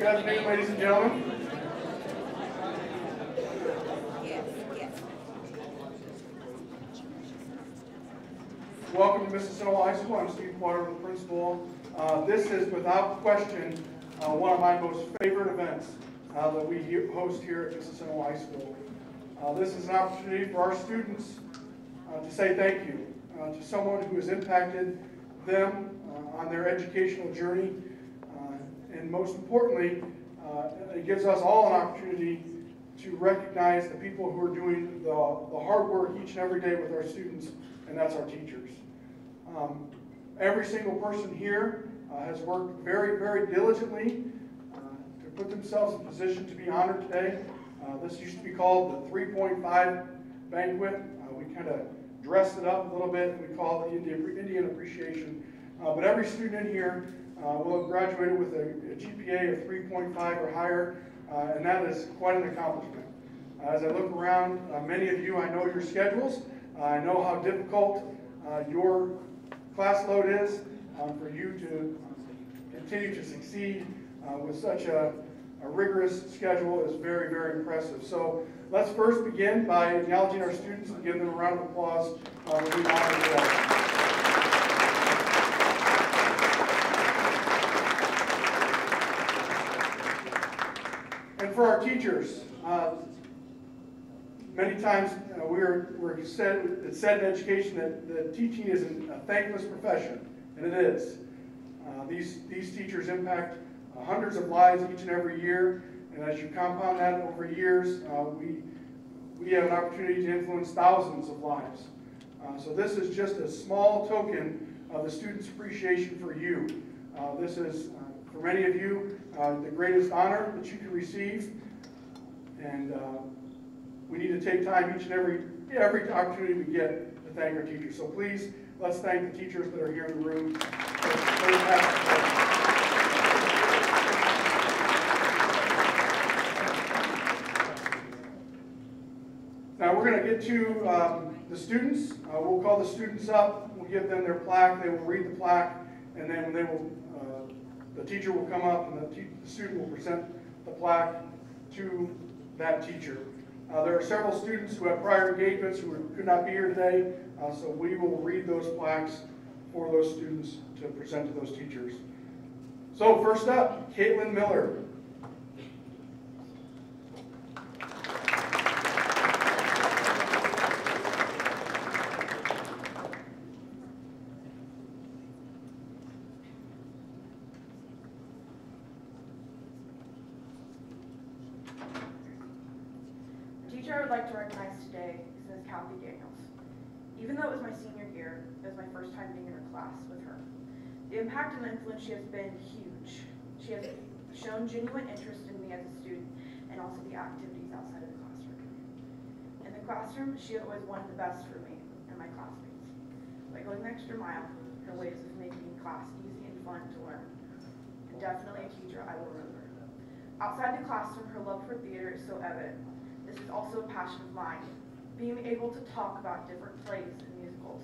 Good afternoon, ladies and gentlemen. Welcome to Mississinewa High School. I'm Steve Potter, the principal. This is, without question, one of my most favorite events that we host here at Mississinewa High School. This is an opportunity for our students to say thank you to someone who has impacted them on their educational journey. And most importantly, it gives us all an opportunity to recognize the people who are doing the hard work each and every day with our students, and that's our teachers. Every single person here has worked very, very diligently to put themselves in position to be honored today. This used to be called the 3.5 banquet. We kind of dressed it up a little bit, and we call it the Indian Appreciation. But every student in here will have graduated with a GPA of 3.5 or higher, and that is quite an accomplishment. As I look around, many of you, I know your schedules. I know how difficult your class load is. For you to continue to succeed with such a rigorous schedule is very, very impressive. So let's first begin by acknowledging our students and give them a round of applause. We honor you all. And for our teachers, many times it's said in education that teaching is a thankless profession, and it is. These teachers impact hundreds of lives each and every year, and as you compound that over years, we have an opportunity to influence thousands of lives. So this is just a small token of the students' appreciation for you. This is, for many of you, the greatest honor that you can receive, and we need to take time each and every opportunity we get to thank our teachers. So please, let's thank the teachers that are here in the room. Now we're going to get to the students. We'll call the students up. We'll give them their plaque. They will read the plaque, and then the teacher will come up, and the student will present the plaque to that teacher. There are several students who have prior engagements who could not be here today, so we will read those plaques for those students to present to those teachers. So first up, Caitlin Miller. I would like to recognize today is Ms. Kathy Daniels. Even though it was my senior year, it was my first time being in her class with her. The impact and influence she has been huge. She has shown genuine interest in me as a student and also the activities outside of the classroom. In the classroom, she always wanted the best for me and my classmates. By going the extra mile, her ways of making class easy and fun to learn. And definitely a teacher I will remember. Outside the classroom, her love for theater is so evident. This is also a passion of mine, being able to talk about different plays and musicals,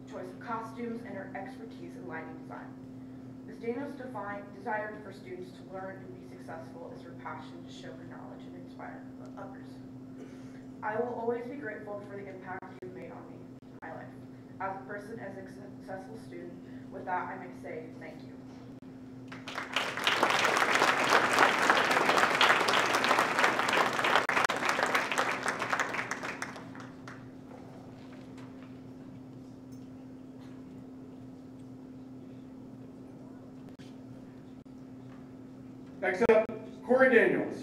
choice of costumes, and her expertise in lighting design. Ms. Daniels' desire for students to learn and be successful is her passion to show her knowledge and inspire others. I will always be grateful for the impact you've made on me in my life. As a person, as a successful student, with that I may say thank you. Next up, Corey Daniels.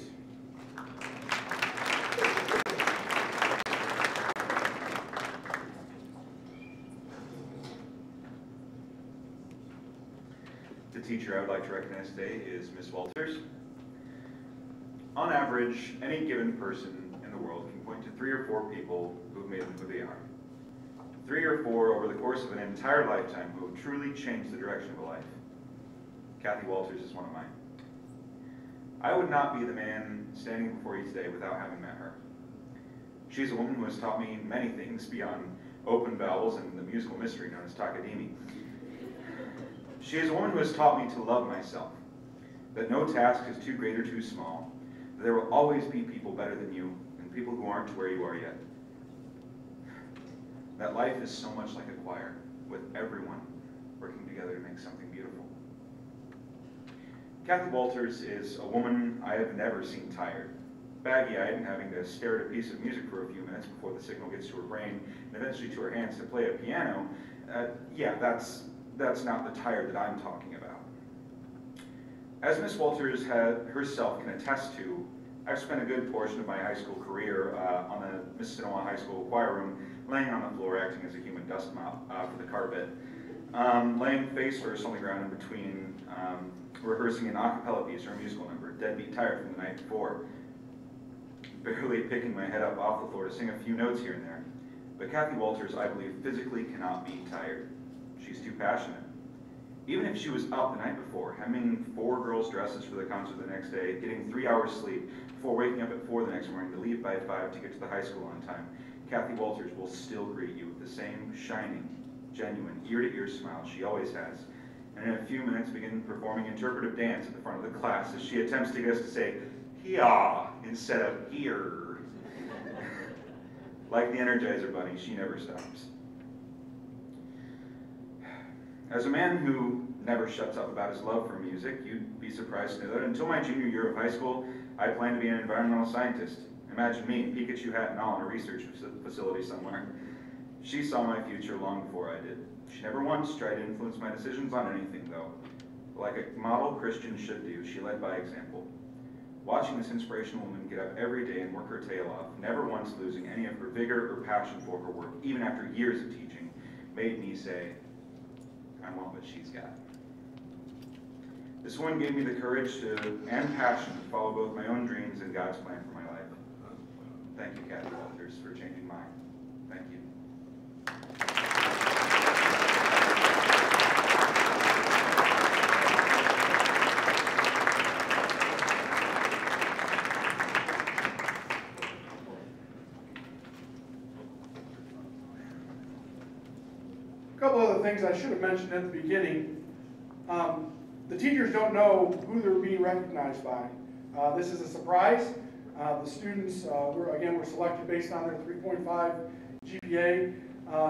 The teacher I would like to recognize today is Ms. Walters. On average, any given person in the world can point to 3 or 4 people who have made them who they are. 3 or 4 over the course of an entire lifetime who have truly changed the direction of a life. Kathy Walters is one of mine. I would not be the man standing before you today without having met her. She's a woman who has taught me many things beyond open vowels and the musical mystery known as Takadimi. She is a woman who has taught me to love myself, that no task is too great or too small, that there will always be people better than you and people who aren't where you are yet. That life is so much like a choir, with everyone working together to make something beautiful. Kathy Walters is a woman I have never seen tired, baggy-eyed and having to stare at a piece of music for a few minutes before the signal gets to her brain and eventually to her hands to play a piano. Yeah, that's not the tired that I'm talking about. As Miss Walters herself can attest to, I've spent a good portion of my high school career on the Mississinewa High School choir room, laying on the floor, acting as a human dust mop for the carpet, laying face first on the ground in between rehearsing an a cappella piece or a musical number, deadbeat tired from the night before, barely picking my head up off the floor to sing a few notes here and there. But Kathy Walters, I believe, physically cannot be tired. She's too passionate. Even if she was up the night before, hemming 4 girls' dresses for the concert the next day, getting 3 hours sleep before waking up at 4 the next morning to leave by 5 to get to the high school on time, Kathy Walters will still greet you with the same shining, genuine, ear-to-ear smile she always has, and in a few minutes begin performing interpretive dance at the front of the class as she attempts to get us to say, "Hee-haw," instead of "here." Like the Energizer Bunny, she never stops. As a man who never shuts up about his love for music, you'd be surprised to know that until my junior year of high school, I planned to be an environmental scientist. Imagine me, Pikachu hat and all, in a research facility somewhere. She saw my future long before I did. She never once tried to influence my decisions on anything, though. Like a model Christian should do, she led by example. Watching this inspirational woman get up every day and work her tail off, never once losing any of her vigor or passion for her work, even after years of teaching, made me say, I want what she's got. This woman gave me the courage and passion to follow both my own dreams and God's plan for my life. Thank you, Kathy Walters, for changing mine. Thank you. A couple other things I should have mentioned at the beginning. The teachers don't know who they're being recognized by. This is a surprise. The students, were selected based on their 3.5 GPA.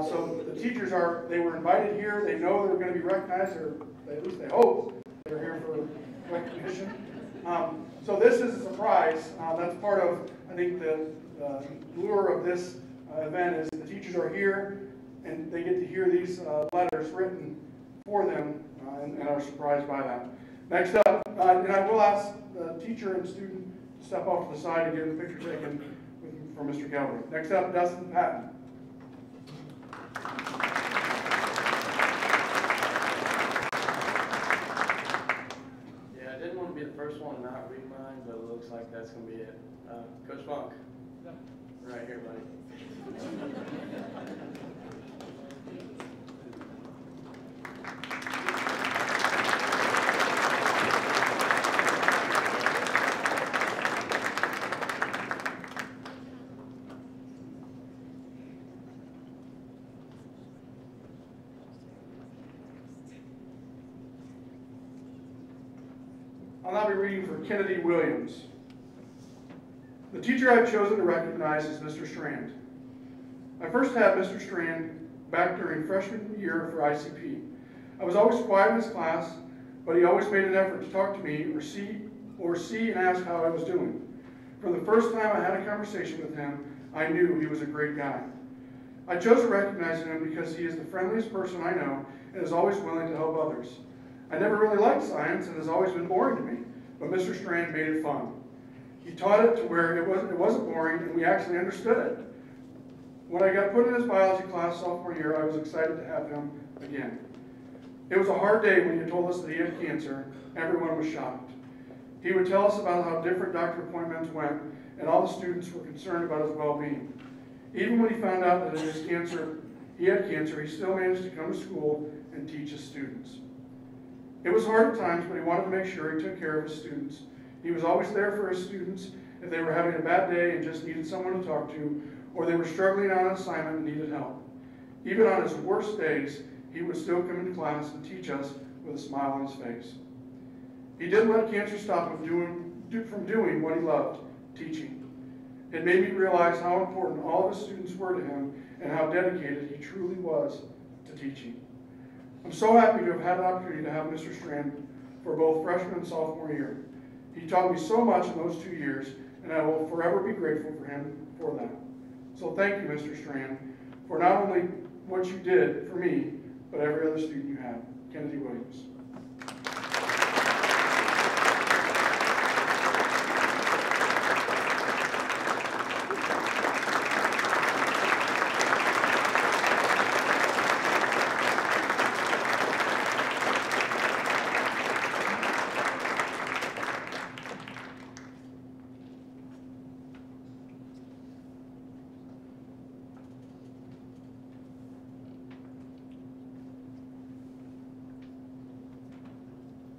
So the teachers they were invited here. They know they're going to be recognized, or at least they hope they're here for recognition. So this is a surprise. That's part of, I think, the lure of this event is the teachers are here and they get to hear these letters written for them and are surprised by that. Next up, and I will ask the teacher and student to step off to the side and get the picture taken for Mr. Galbraith. Next up, Dustin Patton. Yeah, I didn't want to be the first one to not read mine, but it looks like that's going to be it. Coach Funk, right here, buddy. I'll now be reading for Kennedy Williams. The teacher I've chosen to recognize is Mr. Strand. I first had Mr. Strand back during freshman year for ICP. I was always quiet in his class, but he always made an effort to talk to me or see and ask how I was doing. From the first time I had a conversation with him, I knew he was a great guy. I chose to recognize him because he is the friendliest person I know and is always willing to help others. I never really liked science and has always been boring to me, but Mr. Strand made it fun. He taught it to where it wasn't boring and we actually understood it. When I got put in his biology class sophomore year, I was excited to have him again. It was a hard day when he told us that he had cancer. Everyone was shocked. He would tell us about how different doctor appointments went and all the students were concerned about his well-being. Even when he found out that he had cancer, he still managed to come to school and teach his students. It was hard at times, but he wanted to make sure he took care of his students. He was always there for his students if they were having a bad day and just needed someone to talk to, or they were struggling on an assignment and needed help. Even on his worst days, he would still come into class and teach us with a smile on his face. He didn't let cancer stop him from doing what he loved, teaching. It made me realize how important all of his students were to him and how dedicated he truly was to teaching. I'm so happy to have had an opportunity to have Mr. Strand for both freshman and sophomore year. He taught me so much in those 2 years, and I will forever be grateful for him for that. So thank you, Mr. Strand, for not only what you did for me, but every other student you had. Kennedy Williams.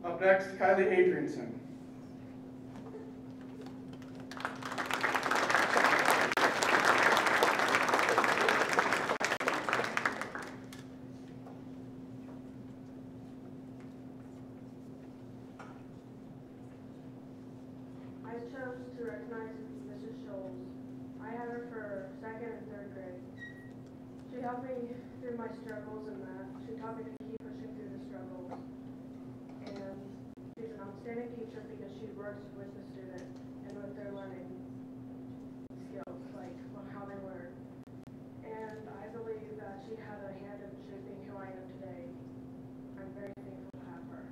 Up next, Kylie Adrianson. I chose to recognize Mrs. Scholes. I had her for 2nd and 3rd grade. She helped me through my struggles in math. She taught me to keep pushing through the struggles. And she's an outstanding teacher because she works with the student and with their learning skills, like how they learn. And I believe that she had a hand in shaping who I am today. I'm very thankful to have her.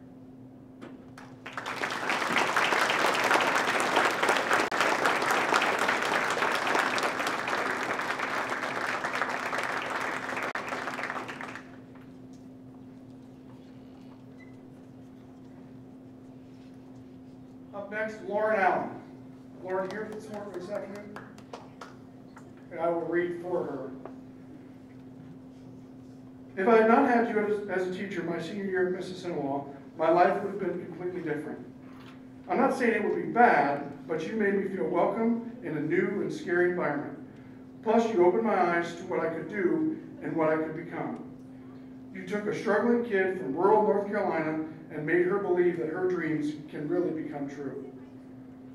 Up next, Lauren Allen. Lauren, here this morning for a second. And I will read for her. If I had not had you as a teacher my senior year at Mississinewa, my life would have been completely different. I'm not saying it would be bad, but you made me feel welcome in a new and scary environment. Plus, you opened my eyes to what I could do and what I could become. You took a struggling kid from rural North Carolina and made her believe that her dreams can really become true.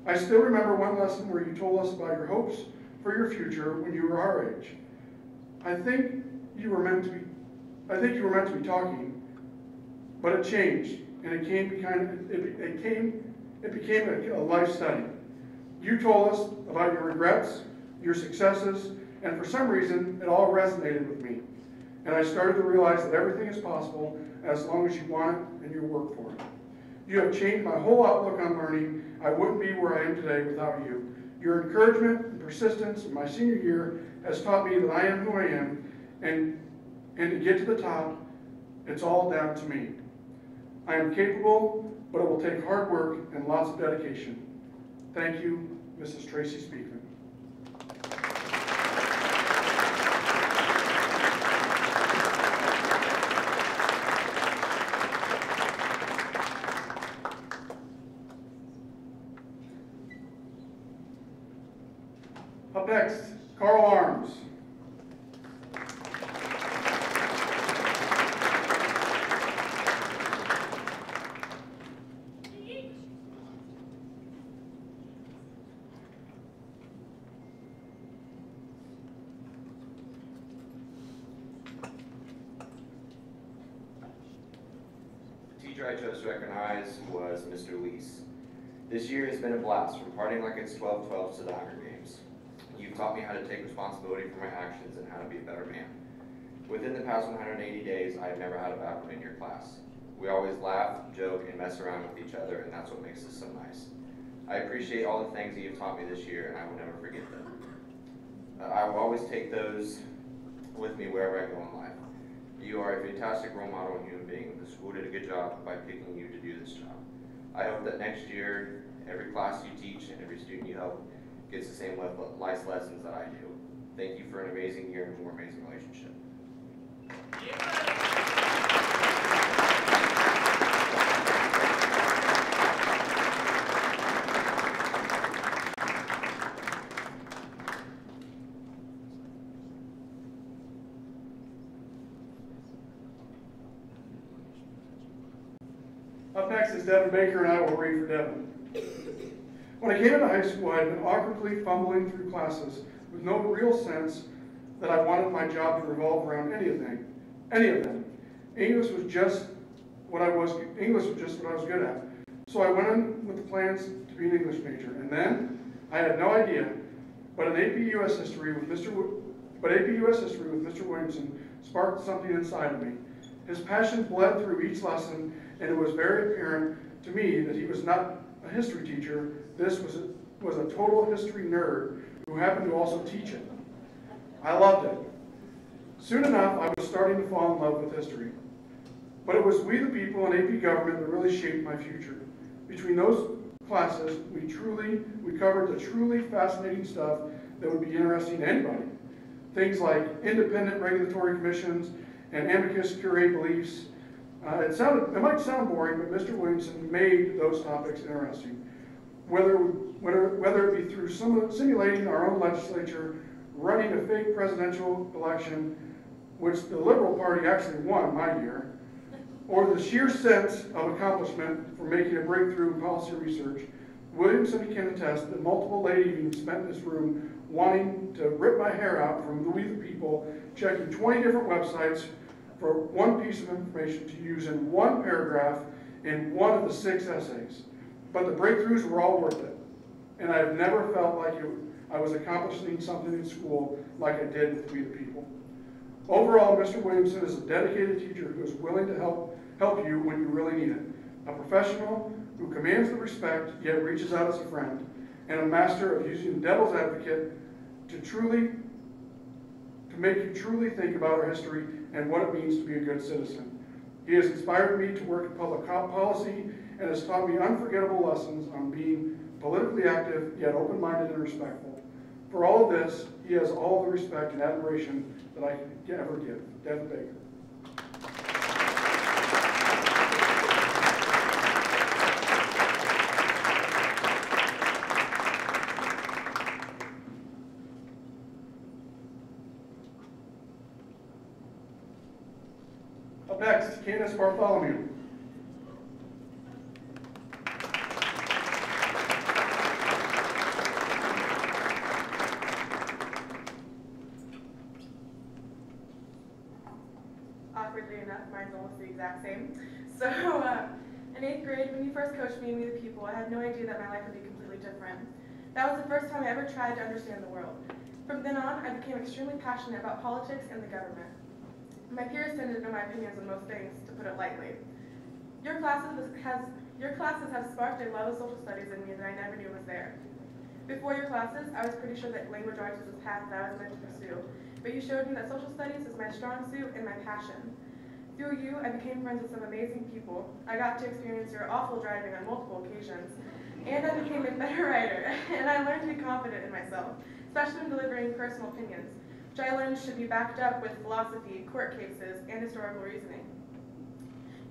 I still remember one lesson where you told us about your hopes for your future when you were our age. I think you were meant to be talking, but it changed, and it became a life study. You told us about your regrets, your successes, and for some reason, it all resonated with me. And I started to realize that everything is possible as long as you want it and you work for it. You have changed my whole outlook on learning. I wouldn't be where I am today without you. Your encouragement and persistence in my senior year has taught me that I am who I am, and to get to the top, it's all down to me. I am capable, but it will take hard work and lots of dedication. Thank you, Mrs. Tracy Speakman. Up next, Carl Arms. The teacher I chose to recognize was Mr. Lease. This year has been a blast, from partying like it's 12-12 to the Hunger Games. You've taught me how to take responsibility for my actions and how to be a better man. Within the past 180 days, I have never had a bad one in your class. We always laugh, joke, and mess around with each other, and that's what makes us so nice. I appreciate all the things that you've taught me this year, and I will never forget them. I will always take those with me wherever I go in life. You are a fantastic role model and human being. The school did a good job by picking you to do this job. I hope that next year, every class you teach and every student you help gets the same life lessons that I do. Thank you for an amazing year and a more amazing relationship. Up next is Devin Baker, and I will read for Devin. When I came into high school, I had been awkwardly fumbling through classes with no real sense that I wanted my job to revolve around any of them. English was just what I was good at. So I went in with the plans to be an English major, and then I had no idea, but AP US History with Mr. Williamson sparked something inside of me. His passion bled through each lesson, and it was very apparent to me that he was not a history teacher. This was a total history nerd who happened to also teach it. I loved it. Soon enough, I was starting to fall in love with history. But it was We the People and AP Government that really shaped my future. Between those classes, we covered the truly fascinating stuff that would be interesting to anybody. Things like independent regulatory commissions and amicus curiae beliefs. It might sound boring, but Mr. Williamson made those topics interesting. Whether it be through simulating our own legislature, running a fake presidential election, which the Liberal Party actually won my year, or the sheer sense of accomplishment for making a breakthrough in policy research, Williamson can attest that multiple late evenings spent in this room wanting to rip my hair out from the We the People, checking 20 different websites for one piece of information to use in one paragraph in one of the 6 essays. But the breakthroughs were all worth it, and I've never felt like I was accomplishing something in school like I did with We the People. Overall, Mr. Williamson is a dedicated teacher who is willing to help you when you really need it. A professional who commands the respect, yet reaches out as a friend, and a master of using the devil's advocate to make you truly think about our history and what it means to be a good citizen. He has inspired me to work in public policy and has taught me unforgettable lessons on being politically active, yet open-minded and respectful. For all of this, he has all the respect and admiration that I could ever give. Devin Baker. Up next, Candace Bartholomew. Awkwardly enough, mine's almost the exact same. So, in 8th grade, when you first coached me and We the People, I had no idea that my life would be completely different. That was the first time I ever tried to understand the world. From then on, I became extremely passionate about politics and the government. My peers tended to know my opinions on most things, to put it lightly. Your classes have sparked a love of social studies in me that I never knew was there. Before your classes, I was pretty sure that language arts was the path that I was meant to pursue, but you showed me that social studies is my strong suit and my passion. Through you, I became friends with some amazing people. I got to experience your awful driving on multiple occasions, and I became a better writer, and I learned to be confident in myself, especially in delivering personal opinions, which I learned should be backed up with philosophy, court cases, and historical reasoning.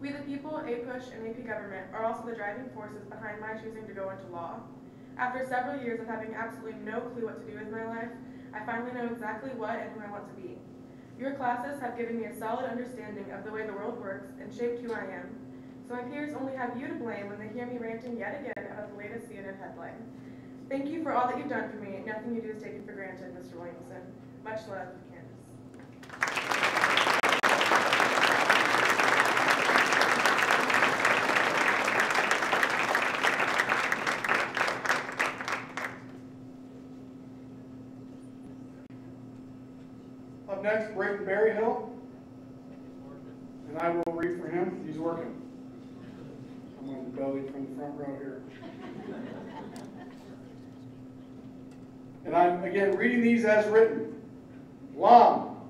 We the People, APUSH, and AP Government are also the driving forces behind my choosing to go into law. After several years of having absolutely no clue what to do with my life, I finally know exactly what and who I want to be. Your classes have given me a solid understanding of the way the world works and shaped who I am. So my peers only have you to blame when they hear me ranting yet again about the latest CNN headline. Thank you for all that you've done for me. Nothing you do is taken for granted, Mr. Williamson. Much love, Candace. Up next, Brayton Berryhill. And I will read for him. He's working. I'm on the belly from the front row here. And I'm, again, reading these as written. Long.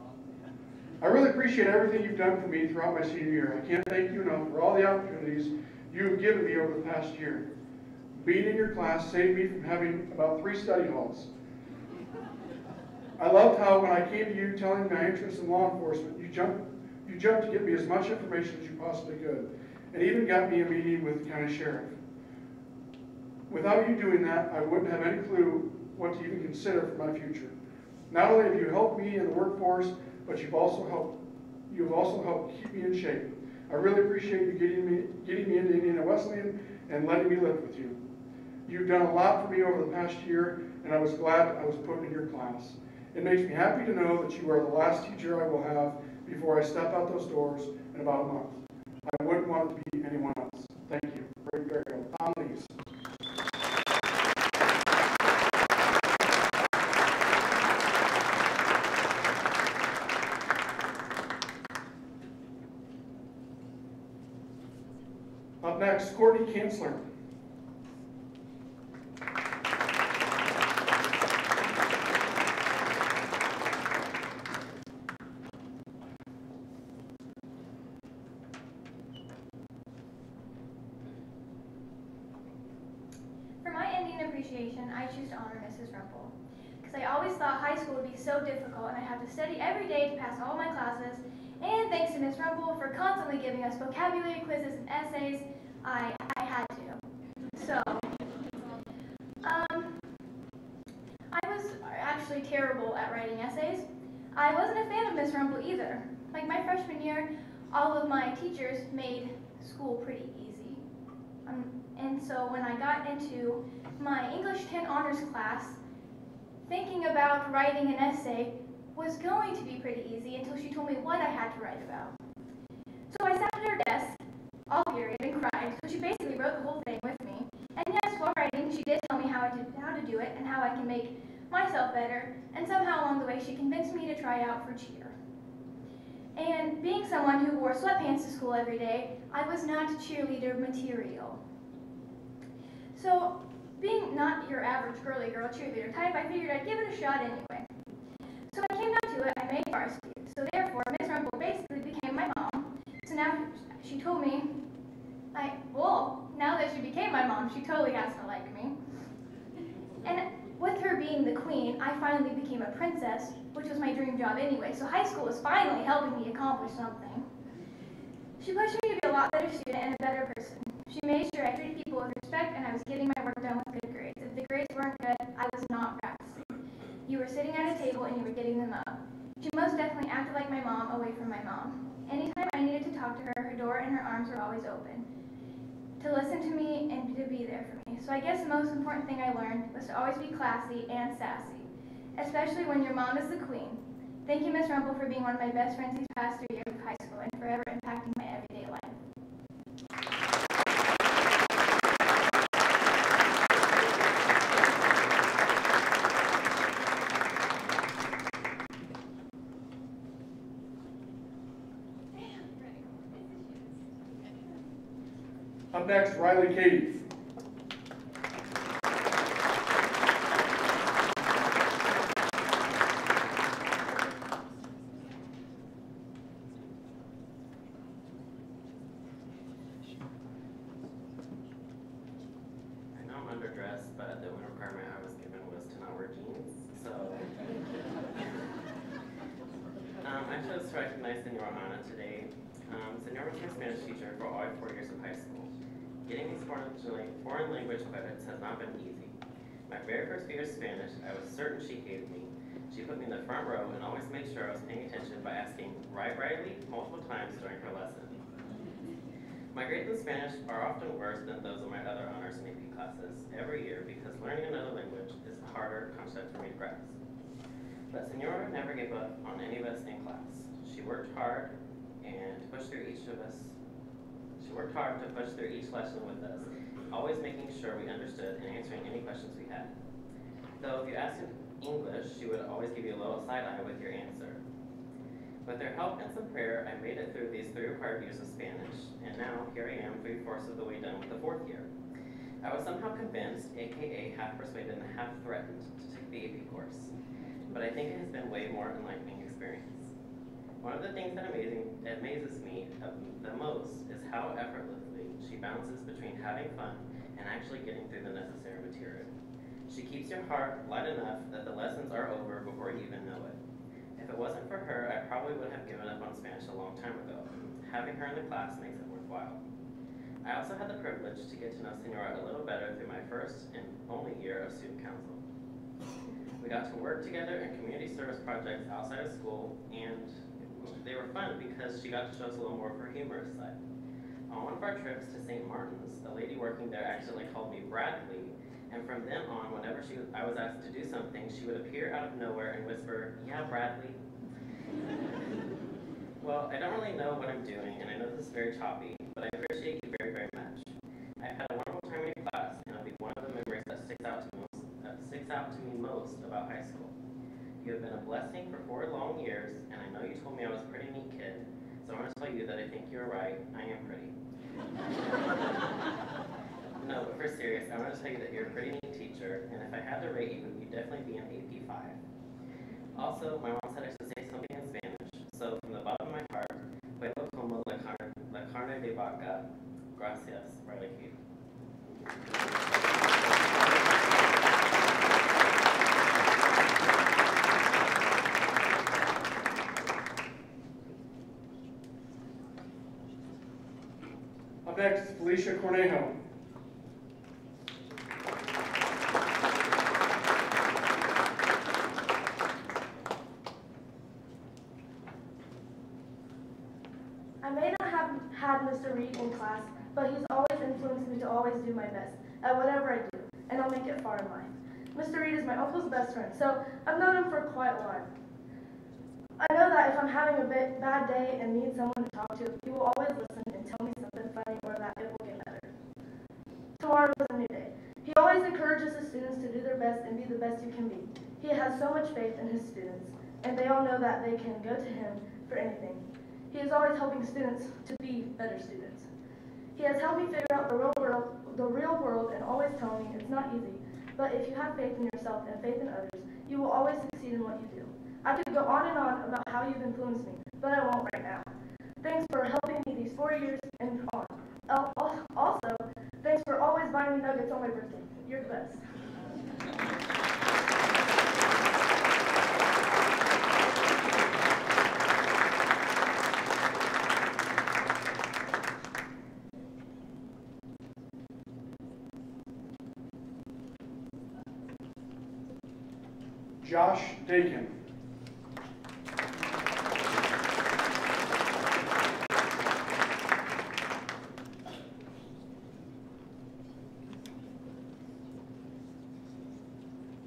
I really appreciate everything you've done for me throughout my senior year. I can't thank you enough for all the opportunities you have given me over the past year. Being in your class saved me from having about 3 study halls. I loved how when I came to you telling my interest in law enforcement, you jumped to get me as much information as you possibly could, and even got me a meeting with the county sheriff. Without you doing that, I wouldn't have any clue what to even consider for my future. Not only have you helped me in the workforce, but you've also helped keep me in shape. I really appreciate you getting me into Indiana Wesleyan and letting me live with you. You've done a lot for me over the past year, and I was glad I was put in your class. It makes me happy to know that you are the last teacher I will have before I step out those doors in about a month. I wouldn't want it to be anyone else. Thank you. Great burial. Tom Lees. Up next, Courtney Kanzler. For my Indian appreciation, I choose to honor Mrs. Rumpel, because I always thought high school would be so difficult and I'd have to study every day to pass all my classes, and thanks to Ms. Rumpel for constantly giving us vocabulary quizzes and essays, I had to. So, I was actually terrible at writing essays. I wasn't a fan of Ms. Rumpel either. Like my freshman year, all of my teachers made school pretty easy. And so when I got into my English 10 honors class, thinking about writing an essay was going to be pretty easy until she told me what I had to write about. So I sat at her desk, all period, and cried. So she basically wrote the whole thing with me. And yes, while writing, she did tell me how to do it and how I can make myself better. And somehow along the way, she convinced me to try out for cheer. And being someone who wore sweatpants to school every day, I was not cheerleader material. So, being not your average girly girl cheerleader type, I figured I'd give it a shot anyway. So when I came down to it, I made varsity. So therefore, Ms. Rumpel basically became my mom. So now she told me, now that she became my mom, she totally has to like me. And with her being the queen, I finally became a princess, which was my dream job anyway. So high school was finally helping me accomplish something. She pushed me to be a lot better student and a better person. She made sure I treated people with respect and I was getting my work done with good grades. If the grades weren't good, I was not practicing. You were sitting at a table and you were getting them up. She most definitely acted like my mom away from my mom. Anytime I needed to talk to her, her door and her arms were always open to listen to me and to be there for me. So I guess the most important thing I learned was to always be classy and sassy, especially when your mom is the queen. Thank you, Ms. Rumpel, for being one of my best friends these past 3 years of high school and forever impacting my everyday life. Up next, Riley Cady. I know I'm underdressed, but the only requirement I was given was to not wear jeans, so. I chose to recognize Senora Ana today. Senora was my Spanish teacher for all 4 years of high school. Getting these foreign language credits has not been easy. My very first year of Spanish, I was certain she hated me. She put me in the front row and always made sure I was paying attention by asking, "Right, Riley?" multiple times during her lesson. My grades in Spanish are often worse than those of my other honors and AP classes every year because learning another language is a harder concept for me to grasp. But Senora never gave up on any of us in class. She worked hard to push through each lesson with us, always making sure we understood and answering any questions we had. Though if you asked in English, she would always give you a little side eye with your answer. With her help and some prayer, I made it through these 3 required years of Spanish, and now here I am 3/4 of the way done with the 4th year. I was somehow convinced, aka half persuaded and half threatened, to take the AP course, but I think it has been way more enlightening experience. One of the things that amazes me the most is how effortlessly she bounces between having fun and actually getting through the necessary material. She keeps your heart light enough that the lessons are over before you even know it. If it wasn't for her, I probably would have given up on Spanish a long time ago. Having her in the class makes it worthwhile. I also had the privilege to get to know Senora a little better through my first and only year of student council. We got to work together in community service projects outside of school, and they were fun because she got to show us a little more of her humorous side. On one of our trips to St. Martin's, a lady working there accidentally called me Bradley, and from then on, whenever I was asked to do something, she would appear out of nowhere and whisper, "Yeah, Bradley." Well, I don't really know what I'm doing, and I know this is very choppy, but I appreciate you very, very much. I've had a wonderful time in your class, and it'll be one of the memories that sticks out to me most about high school. You have been a blessing for 4 long years, and I know you told me I was a pretty neat kid, so I want to tell you that I think you're right. I am pretty. No, but for serious, I want to tell you that you're a pretty neat teacher, and if I had to rate you, you'd definitely be an AP 5. Also, my mom said I should say something in Spanish, so from the bottom of my heart, Pueblo como la carne de vaca. Gracias, Riley Keith. Up next, Felicia Cornejo. I may not have had Mr. Reed in class, but he's always influenced me to always do my best at whatever I do, and I'll make it far in life. Mr. Reed is my uncle's best friend, so I've known him for quite a while. I know that if I'm having a bad day and need someone to talk to, he will always listen and tell me something funny or that it will get better. Tomorrow is a new day. He always encourages his students to do their best and be the best you can be. He has so much faith in his students, and they all know that they can go to him for anything. He is always helping students to be better students. He has helped me figure out the real world and always telling me it's not easy, but if you have faith in yourself and faith in others, you will always succeed in what you do. I could go on and on about how you've influenced me, but I won't right now. Thanks for helping me these 4 years and on. Also, thanks for always buying me nuggets on my birthday. You're the best. Josh Dakin.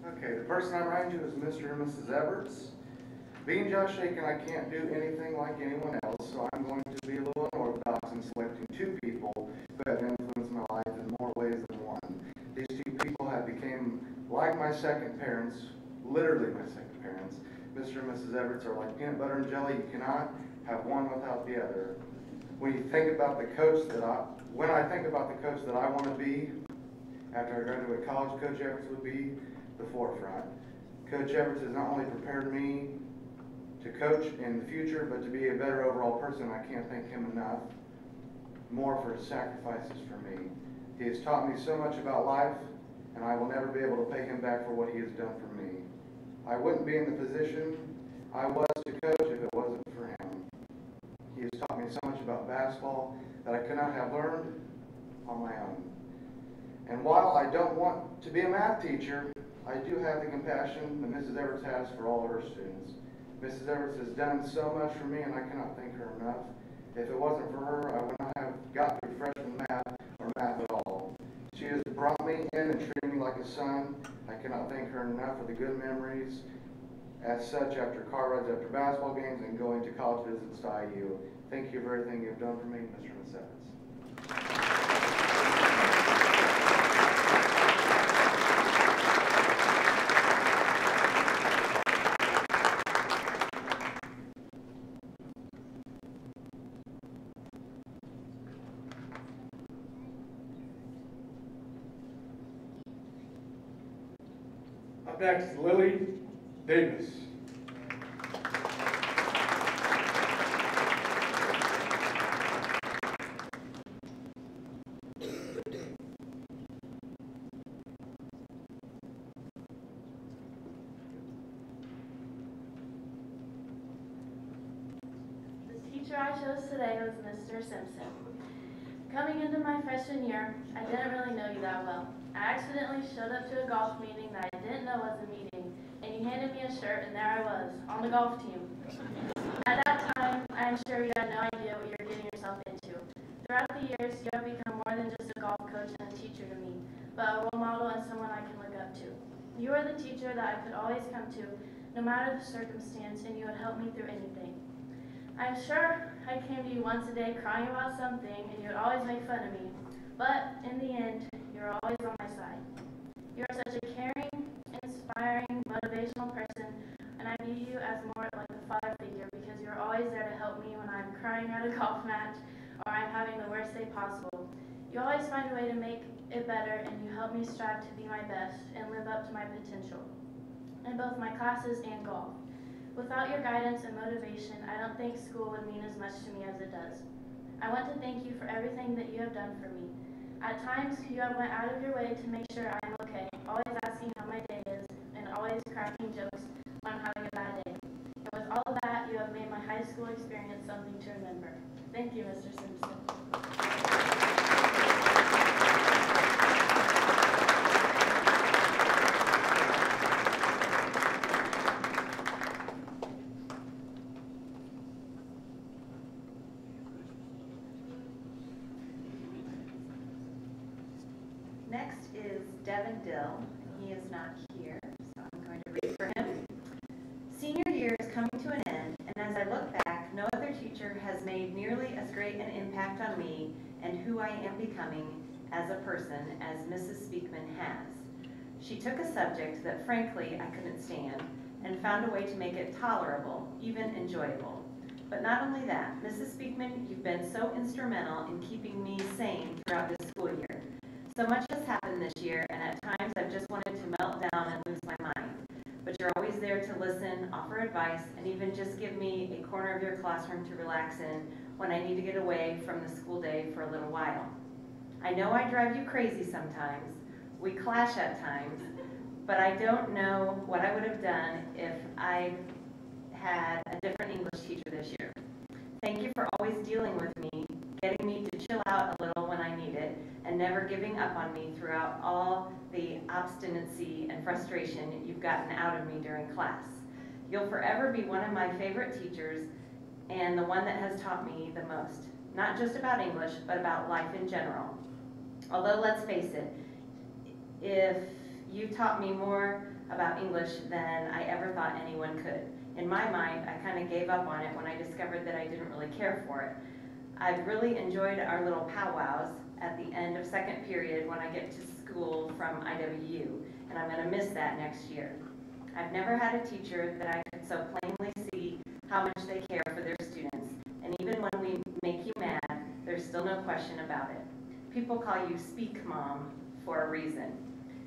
Okay, the person I'm writing to is Mr. and Mrs. Everts. Being Josh Dakin, I can't do anything like anyone else, so I'm going to be a little unorthodox in selecting 2 people who have influenced my life in more ways than one. These 2 people have become like my second parents, literally my second parents. Mr. and Mrs. Everts are like peanut butter and jelly. You cannot have one without the other. When you think about the coach when I think about the coach that I want to be after I graduate college, Coach Everts would be the forefront. Coach Everts has not only prepared me to coach in the future, but to be a better overall person. I can't thank him enough more for his sacrifices for me. He has taught me so much about life, and I will never be able to pay him back for what he has done for me. I wouldn't be in the position I was to coach if it wasn't for him. He has taught me so much about basketball that I could not have learned on my own. And while I don't want to be a math teacher, I do have the compassion that Mrs. Everts has for all of her students. Mrs. Everts has done so much for me, and I cannot thank her enough. If it wasn't for her, I would not have got through freshman math or math at all. She has brought me in and treated me like a son. I cannot thank her enough for the good memories as such after car rides after basketball games and going to college visits to IU. Thank you for everything you've done for me, Mr. and Mrs. Everts. Up next, Lily Davis. The teacher I chose today was Mr. Simpson. Coming into my freshman year, I didn't really know you that well. I accidentally showed up to a golf meeting that I didn't know was a meeting, and you handed me a shirt, and there I was, on the golf team. At that that time, I am sure you had no idea what you were getting yourself into. Throughout the years, you have become more than just a golf coach and a teacher to me, but a role model and someone I can look up to. You are the teacher that I could always come to, no matter the circumstance, and you would help me through anything. I'm sure I came to you once a day crying about something, and you would always make fun of me, but in the end, you're always on my side. You are such a caring, inspiring, motivational person, and I view you as more like a father figure because you're always there to help me when I'm crying at a golf match or I'm having the worst day possible. You always find a way to make it better, and you help me strive to be my best and live up to my potential in both my classes and golf. Without your guidance and motivation, I don't think school would mean as much to me as it does. I want to thank you for everything that you have done for me. At times, you have went out of your way to make sure I'm okay, always asking how my day is, and always cracking jokes when I'm having a bad day. And with all of that, you have made my high school experience something to remember. Thank you, Mr. Simpson. Next is Devin Dill. He is not here, so I'm going to read for him. Senior year is coming to an end, and as I look back, no other teacher has made nearly as great an impact on me and who I am becoming as a person as Mrs. Speakman has. She took a subject that frankly I couldn't stand and found a way to make it tolerable, even enjoyable. But not only that, Mrs. Speakman, you've been so instrumental in keeping me sane throughout this school year. So much has happened this year, and at times I've just wanted to melt down and lose my mind. But you're always there to listen, offer advice, and even just give me a corner of your classroom to relax in when I need to get away from the school day for a little while. I know I drive you crazy sometimes. We clash at times, but I don't know what I would have done if I had a different English teacher this year. Thank you for always dealing with me, getting me to chill out a little when I need it, and never giving up on me throughout all the obstinacy and frustration you've gotten out of me during class. You'll forever be one of my favorite teachers and the one that has taught me the most, not just about English, but about life in general. Although, let's face it, if you taught me more about English than I ever thought anyone could. In my mind, I kind of gave up on it when I discovered that I didn't really care for it. I've really enjoyed our little powwows at the end of second period when I get to school from IWU, and I'm going to miss that next year. I've never had a teacher that I could so plainly see how much they care for their students, and even when we make you mad, there's still no question about it. People call you Speak Mom for a reason.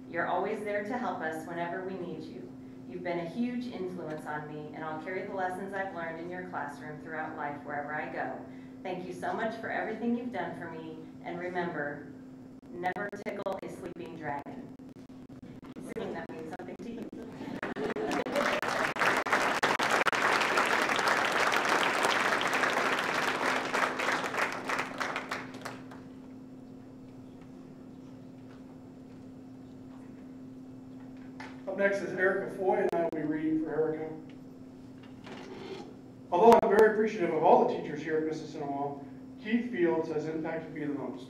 You're always there to help us whenever we need you. You've been a huge influence on me, and I'll carry the lessons I've learned in your classroom throughout life wherever I go. Thank you so much for everything you've done for me, and remember, never tickle a sleeping dragon. Assuming that means something to you. Up next is Erica Foy, and I will be reading for Erica. Although I'm very appreciative of all the teachers here at Mississinewa, Keith Fields has impacted me the most.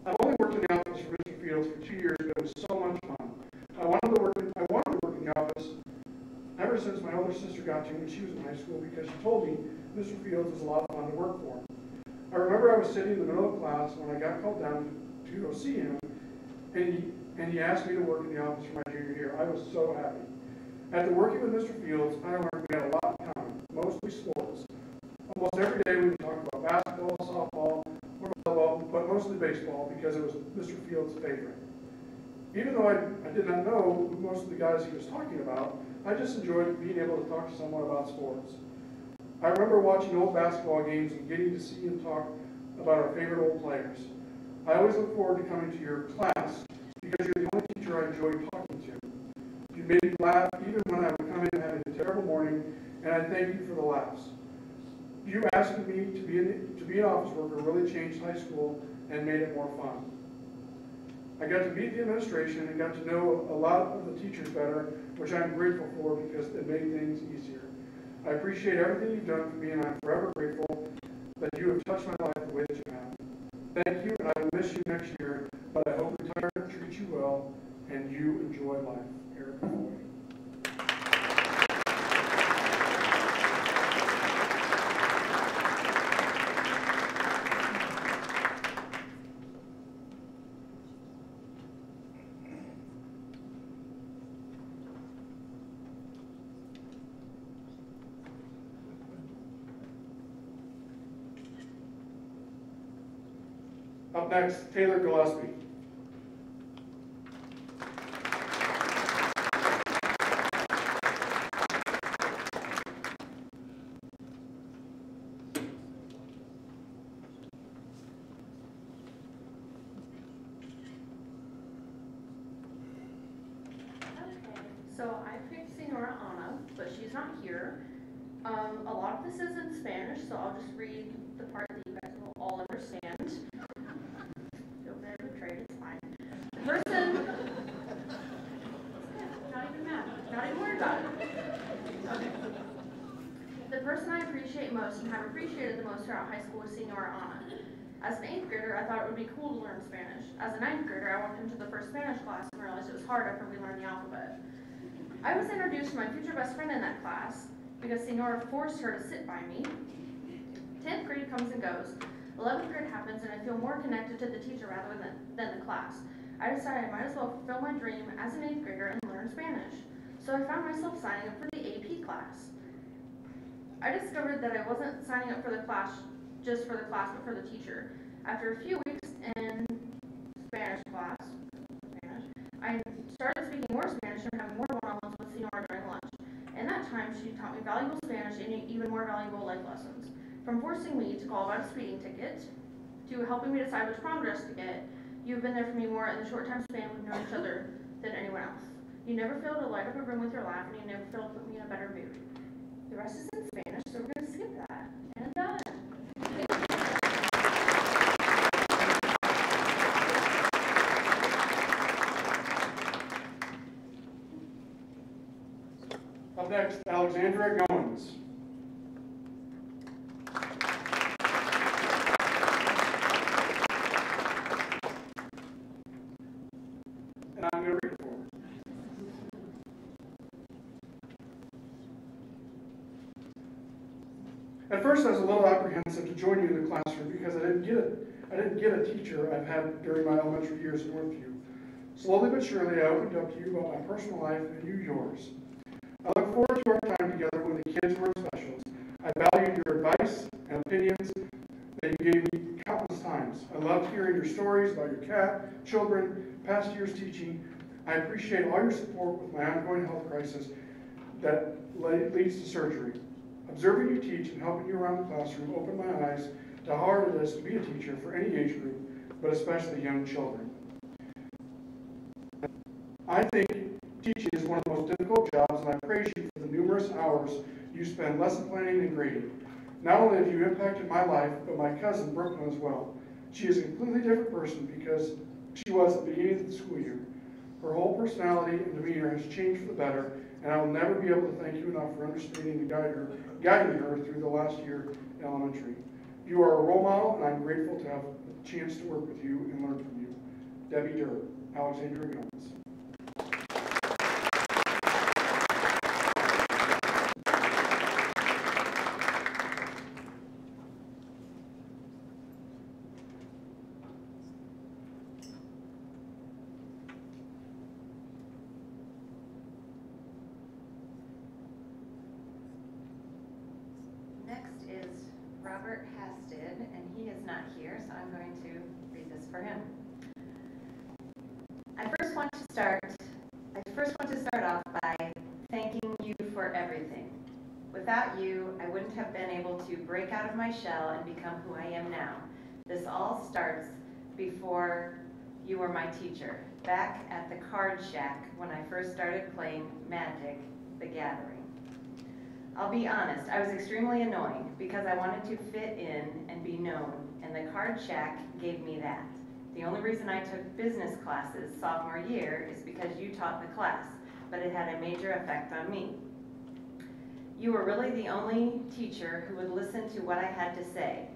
I've only worked in the office for Mr. Fields for 2 years, but it was so much fun. I wanted to work in the office ever since my older sister got to me when she was in high school, because she told me Mr. Fields was a lot of fun to work for. I remember I was sitting in the middle of class when I got called down to go see him, and he asked me to work in the office for my junior year. I was so happy. After working with Mr. Fields, I learned we had a lot in common, mostly sports. Almost every day we would talk about basketball, softball, or volleyball, but mostly baseball because it was Mr. Fields' favorite. Even though I did not know most of the guys he was talking about, I just enjoyed being able to talk to someone about sports. I remember watching old basketball games and getting to see and talk about our favorite old players. I always look forward to coming to your class because you're the only teacher I enjoyed talking to. You made me laugh even when I would come in having a terrible morning, and I thank you for the laughs. You asking me to be an office worker really changed high school and made it more fun. I got to meet the administration and got to know a lot of the teachers better, which I'm grateful for because it made things easier. I appreciate everything you've done for me, and I'm forever grateful that you have touched my life the way that you have. Thank you, and I will miss you next year, but I hope retirement treats you well and you enjoy life. Eric Foley. Up next, Taylor Gillespie. So I picked Senora Ana, but she's not here. A lot of this is in Spanish, so I'll just read the part that you guys will all understand. Feel very betrayed, it's fine. The person, not even mad, not even worried about it. Okay. The person I appreciate most and have appreciated the most throughout high school is Senora Ana. As an 8th grader, I thought it would be cool to learn Spanish. As a 9th grader, I walked into the first Spanish class and realized it was hard after we learned the alphabet. I was introduced to my future best friend in that class because Senora forced her to sit by me. 10th grade comes and goes. 11th grade happens, and I feel more connected to the teacher rather than the class. I decided I might as well fulfill my dream as an 8th grader and learn Spanish. So I found myself signing up for the AP class. I discovered that I wasn't signing up for the class just for the class, but for the teacher. After a few weeks in Spanish class, I started speaking more Spanish and having more one-on-ones with Senora during lunch. In that time, she taught me valuable Spanish and even more valuable life lessons. From forcing me to call about a speeding ticket, to helping me decide which prom dress to get, you've been there for me more in the short time span we've known each other than anyone else. You never fail to light up a room with your laugh, and you never fail to put me in a better mood. The rest is in Spanish, so we're going to skip that. And done. Up next, Alexandra Goins. And I'm going to read it for her. At first, I was a little apprehensive to join you in the classroom because I didn't get a teacher I've had during my elementary years in Northview. Slowly but surely, I opened up to you about my personal life and you yours. I look forward to our time together when the kids were specials. I valued your advice and opinions that you gave me countless times. I loved hearing your stories about your cat, children, past years teaching. I appreciate all your support with my ongoing health crisis that leads to surgery. Observing you teach and helping you around the classroom opened my eyes to how hard it is to be a teacher for any age group, but especially young children. I think teaching is one of the most difficult jobs, and I praise you for the numerous hours you spend lesson planning and grading. Not only have you impacted my life, but my cousin Brooklyn as well. She is a completely different person because she was at the beginning of the school year. Her whole personality and demeanor has changed for the better, and I will never be able to thank you enough for understanding and guiding her through the last year in elementary. You are a role model, and I'm grateful to have a chance to work with you and learn from you. Debbie Durr, Alexandra Goins. Next is Robert Hasted, and he is not here, so I'm going to read this for him. I first want to start off by thanking you for everything. Without you, I wouldn't have been able to break out of my shell and become who I am now. This all starts before you were my teacher, back at the Card Shack when I first started playing Magic: The Gathering. I'll be honest, I was extremely annoying because I wanted to fit in and be known, and the Card Shack gave me that. The only reason I took business classes sophomore year is because you taught the class, but it had a major effect on me. You were really the only teacher who would listen to what I had to say.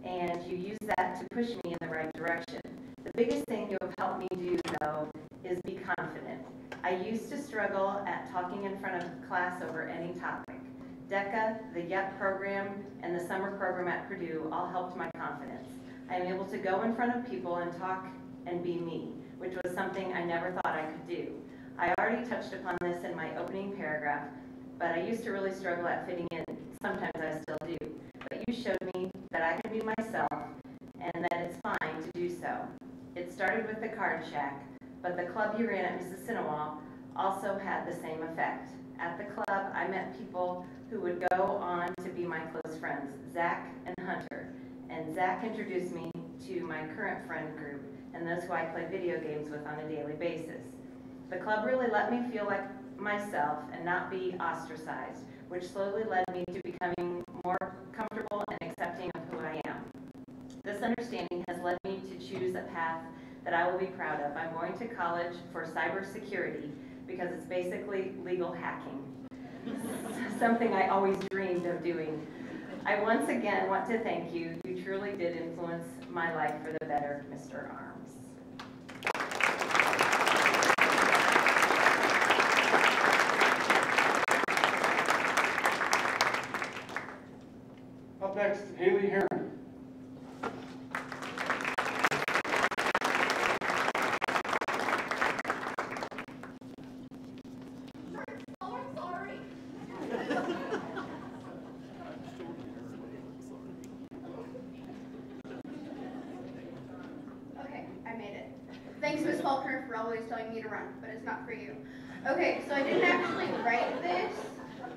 And you used that to push me in the right direction. The biggest thing you have helped me do, though, is be confident. I used to struggle at talking in front of class over any topic. DECA, the YEP program, and the summer program at Purdue all helped my confidence. I am able to go in front of people and talk and be me, which was something I never thought I could do. I already touched upon this in my opening paragraph, but I used to really struggle at fitting in. Sometimes I still do. But you showed me that I can be myself and that it's fine to do so. It started with the Card Shack, but the club you ran at Mississinewa also had the same effect. At the club, I met people who would go on to be my close friends, Zach and Hunter. And Zach introduced me to my current friend group and those who I play video games with on a daily basis. The club really let me feel like myself and not be ostracized, which slowly led me to becoming more comfortable and accepting of who I am. This understanding has led me to choose a path that I will be proud of. I'm going to college for cybersecurity because it's basically legal hacking, something I always dreamed of doing. I once again want to thank you. You truly did influence my life for the better, Mr. Arms. Up next, Haley Heron. Thanks, Ms. Faulkner, for always telling me to run, but it's not for you. Okay, so I didn't actually write this,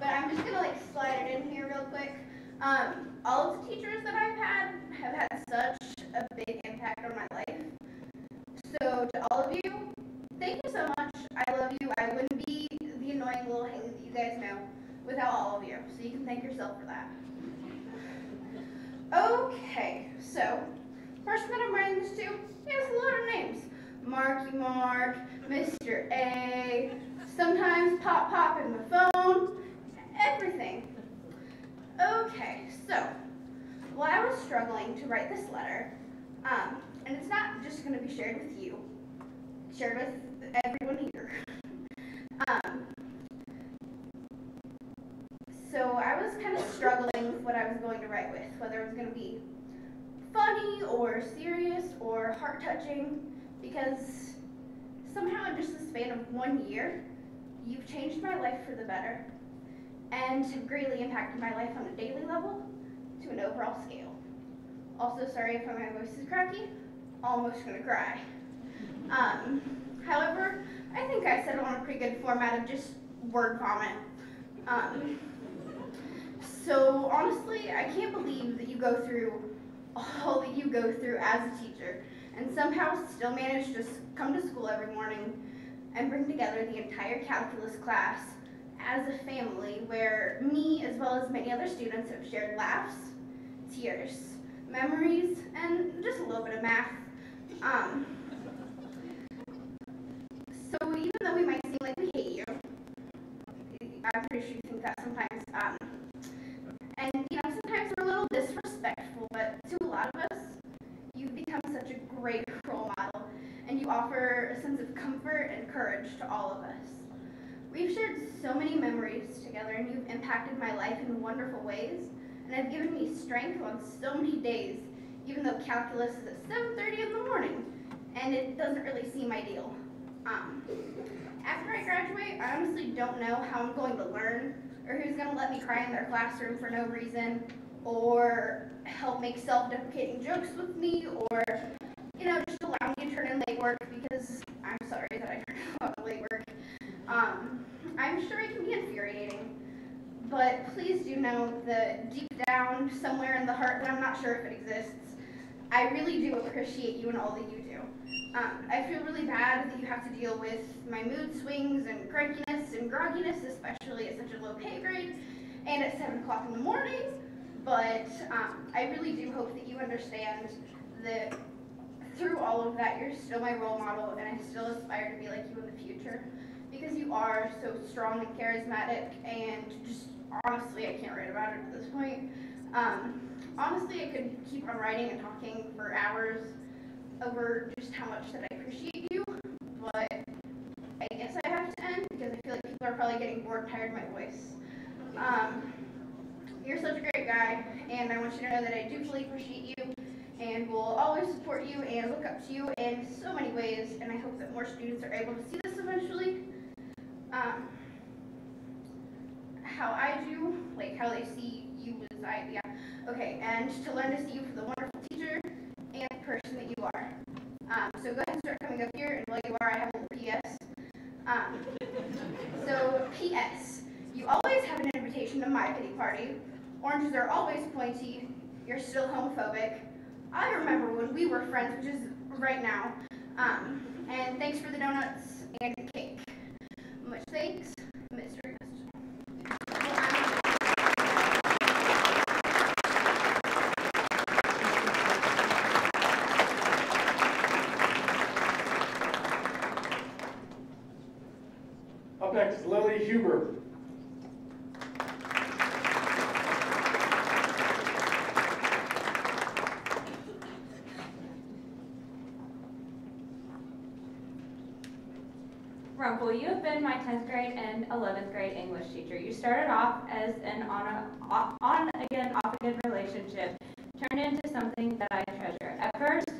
but I'm just gonna slide it in here real quick. All of the teachers that I've had have had such a big impact on my life. So to all of you, thank you so much. I love you. I wouldn't be the annoying little Haley that you guys know without all of you. So you can thank yourself for that. Okay, so person that I'm writing this to, he has a lot of names. Marky Mark, Mr. A, sometimes Pop Pop in my phone, everything. Okay, so while I was struggling to write this letter, and it's not just going to be shared with you, shared with everyone here. So I was kind of struggling with what I was going to write with, whether it was going to be funny or serious or heart-touching, because somehow in just the span of 1 year, you've changed my life for the better and have greatly impacted my life on a daily level to an overall scale. Also, sorry if my voice is cracky, almost gonna cry. However, I think I settled on a pretty good format of just word vomit. So honestly, I can't believe that you go through all that you go through as a teacher and somehow still manage to come to school every morning and bring together the entire calculus class as a family where me, as well as many other students, have shared laughs, tears, memories, and just a little bit of math. So even though we might seem like we hate you, I'm pretty sure you think that sometimes, and sometimes we're a little disrespectful, but to a lot of us, you've become such a great role model, and you offer a sense of comfort and courage to all of us. We've shared so many memories together, and you've impacted my life in wonderful ways, and have given me strength on so many days, even though calculus is at 7:30 in the morning, and it doesn't really seem ideal. After I graduate, I honestly don't know how I'm going to learn, or who's going to let me cry in their classroom for no reason, or help make self-deprecating jokes with me, or, just allow me to turn in late work, because I'm sorry that I turn in a lot of late work. I'm sure it can be infuriating, but please do know that deep down, somewhere in the heart that I'm not sure if it exists, I really do appreciate you and all that you do. I feel really bad that you have to deal with my mood swings and crankiness and grogginess, especially at such a low pay grade and at 7 o'clock in the morning, but I really do hope that you understand that through all of that, you're still my role model, and I still aspire to be like you in the future. because you are so strong and charismatic, and just honestly, I can't write about it at this point. Honestly, I could keep on writing and talking for hours over just how much that I appreciate you, but I guess I have to end because I feel like people are probably getting bored and tired of my voice. You're such a great guy, and I want you to know that I do fully appreciate you and will always support you and look up to you in so many ways, and I hope that more students are able to see this eventually. How I do, like how they see you as yeah. Okay, and to learn to see you for the wonderful teacher and person that you are. So go ahead and start coming up here, and while you are, I have a little PS. So, PS, you always have an invitation to my pity party. Oranges are always pointy. You're still homophobic. I remember when we were friends, which is right now. And thanks for the donuts and the cake. Much thanks, Mr. Augustin. Up next, Lily Huber. Rumpel, you have been my 10th grade and 11th grade English teacher. You started off as an on-again, off-again relationship, turned into something that I treasure. At first,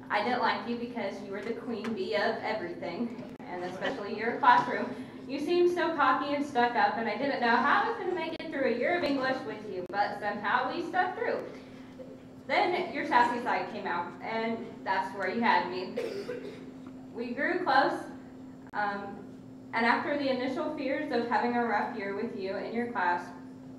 I didn't like you because you were the queen bee of everything, and especially your classroom. You seemed so cocky and stuck up, and I didn't know how I was going to make it through a year of English with you, but somehow we stuck through. Then your sassy side came out, and that's where you had me. We grew close. And after the initial fears of having a rough year with you in your class,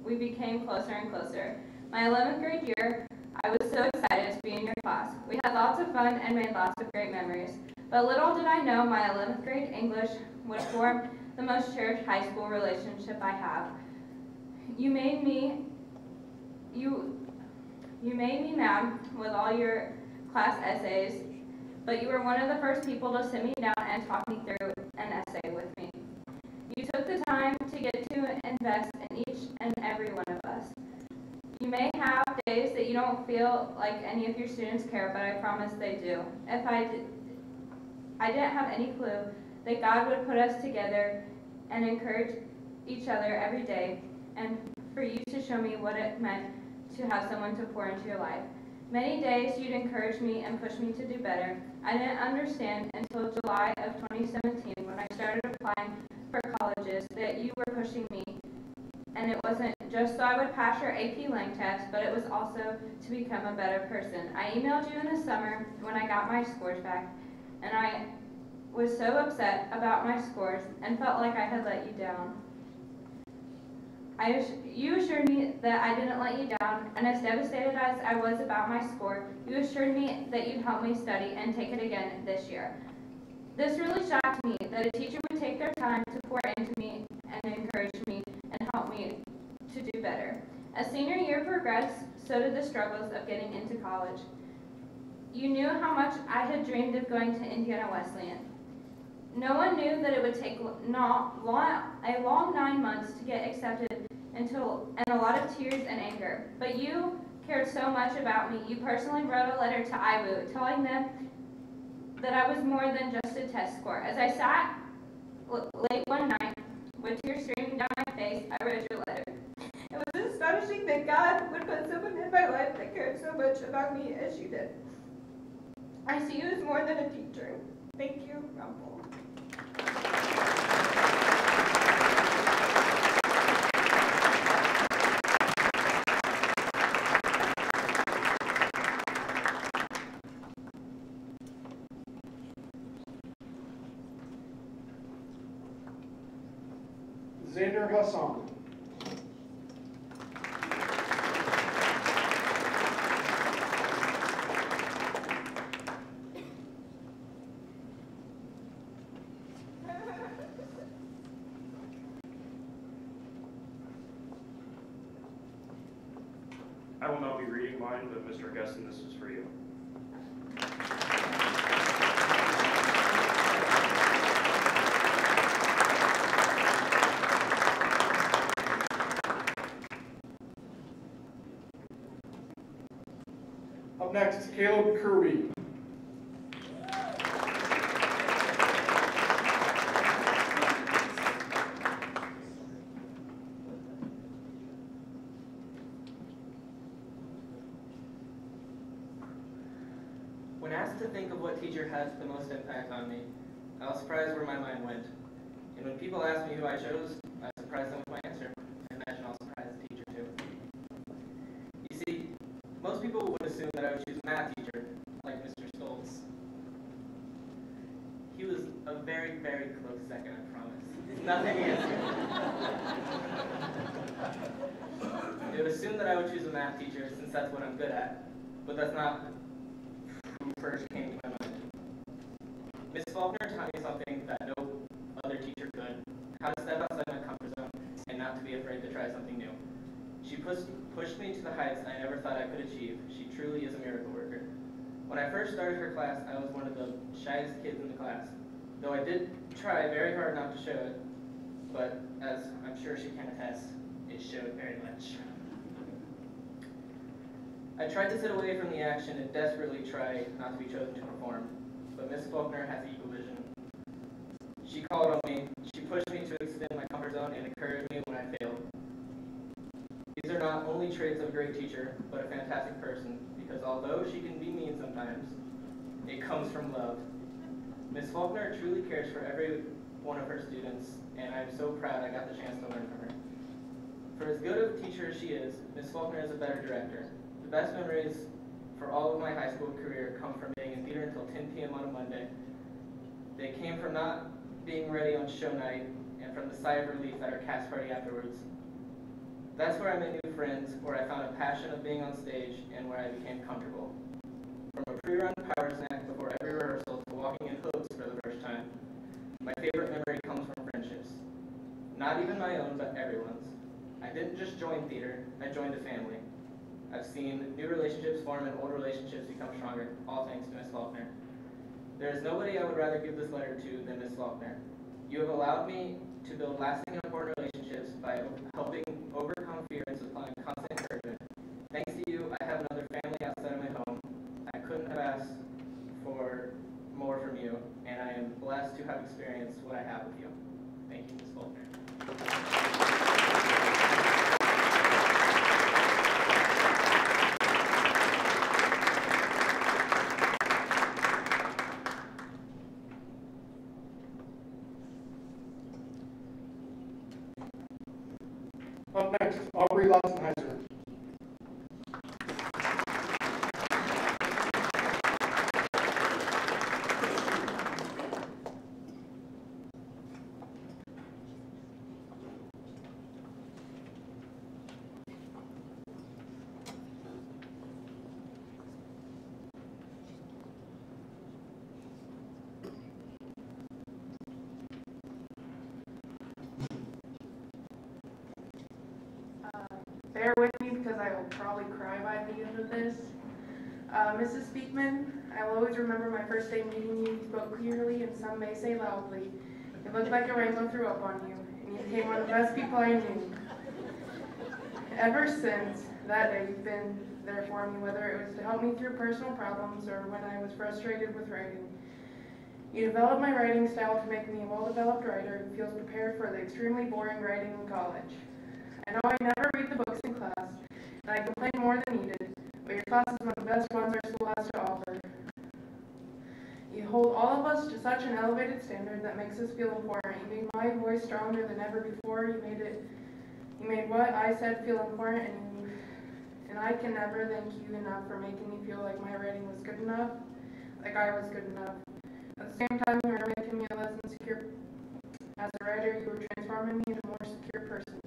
we became closer and closer. My 11th grade year, I was so excited to be in your class. We had lots of fun and made lots of great memories. But little did I know my 11th grade English would form the most cherished high school relationship I have. You made me mad with all your class essays, but you were one of the first people to sit me down and talk me through an essay with me. You took the time to get to invest in each and every one of us. You may have days that you don't feel like any of your students care, but I promise they do. If I didn't have any clue that God would put us together and encourage each other every day, and for you to show me what it meant to have someone to pour into your life. Many days you'd encourage me and push me to do better. I didn't understand until July of 2017 when I started applying for colleges that you were pushing me. And it wasn't just so I would pass your AP Lang test, but it was also to become a better person. I emailed you in the summer when I got my scores back, and I was so upset about my scores and felt like I had let you down. You assured me that I didn't let you down, and as devastated as I was about my score, you assured me that you'd help me study and take it again this year. This really shocked me, that a teacher would take their time to pour into me and encourage me and help me to do better. As senior year progressed, so did the struggles of getting into college. You knew how much I had dreamed of going to Indiana Wesleyan. No one knew that it would take a long 9 months to get accepted and a lot of tears and anger. But you cared so much about me. You personally wrote a letter to IWU telling them that I was more than just a test score. As I sat late one night with tears streaming down my face, I read your letter. It was astonishing that God would put someone in my life that cared so much about me as you did. I see you as more than a teacher. Thank you, Rumpel. Xander Hassan. I will not be reading mine, but Mr. Augustin, this is for you. Up next, Caleb Kirby. When asked to think of what teacher had the most impact on me, I was surprised where my mind went. And when people asked me who I chose, I surprised them with my answer. I imagine I'll surprise the teacher too. You see, most people would assume that I would choose a math teacher, like Mr. Stoltz. He was a very, very close second, I promise. Nothing against him. They would assume that I would choose a math teacher since that's what I'm good at, but that's not who first came to my mind. Miss Faulkner taught me something that no other teacher could, how to step outside my comfort zone and not to be afraid to try something new. She pushed me to the heights I never thought I could achieve. She truly is a miracle worker. When I first started her class, I was one of the shyest kids in the class, though I did try very hard not to show it, but as I'm sure she can attest, it showed very much. I tried to sit away from the action and desperately tried not to be chosen to perform, but Miss Faulkner has equal vision. She called on me, she pushed me to extend my comfort zone and encouraged me when I failed. These are not only traits of a great teacher, but a fantastic person, because although she can be mean sometimes, it comes from love. Miss Faulkner truly cares for every one of her students, and I'm so proud I got the chance to learn from her. For as good of a teacher as she is, Miss Faulkner is a better director. The best memories for all of my high school career come from being in theater until 10 p.m. on a Monday. They came from not being ready on show night and from the sigh of relief at our cast party afterwards. That's where I made new friends, where I found a passion of being on stage, and where I became comfortable. From a pre-run power snack before every rehearsal to walking in hoops for the first time, my favorite memory comes from friendships. Not even my own, but everyone's. I didn't just join theater, I joined a family. I've seen new relationships form and old relationships become stronger, all thanks to Miss Faulkner. There is nobody I would rather give this letter to than Miss Faulkner. You have allowed me to build lasting and important relationships by helping overcome fear and supplying constant encouragement. Thanks to you, I have another family outside of my home. I couldn't have asked for more from you, and I am blessed to have experienced what I have with you. Thank you, Ms. Faulkner. Up next, Aubrey Lotzenheiser. Bear with me because I will probably cry by the end of this. Mrs. Speakman, I will always remember my first day meeting you. You spoke clearly and some may say loudly. It looked like a rainbow threw up on you, and you became one of the best people I knew. Ever since that day, you've been there for me, whether it was to help me through personal problems or when I was frustrated with writing. You developed my writing style to make me a well-developed writer who feels prepared for the extremely boring writing in college. I know I never read the books in class, and I complain more than needed, but your class is one of the best ones our school has to offer. You hold all of us to such an elevated standard that makes us feel important. You made my voice stronger than ever before. You made what I said feel important, and I can never thank you enough for making me feel like my writing was good enough, like I was good enough. At the same time, you were making me less insecure. As a writer, you were transforming me into a more secure person.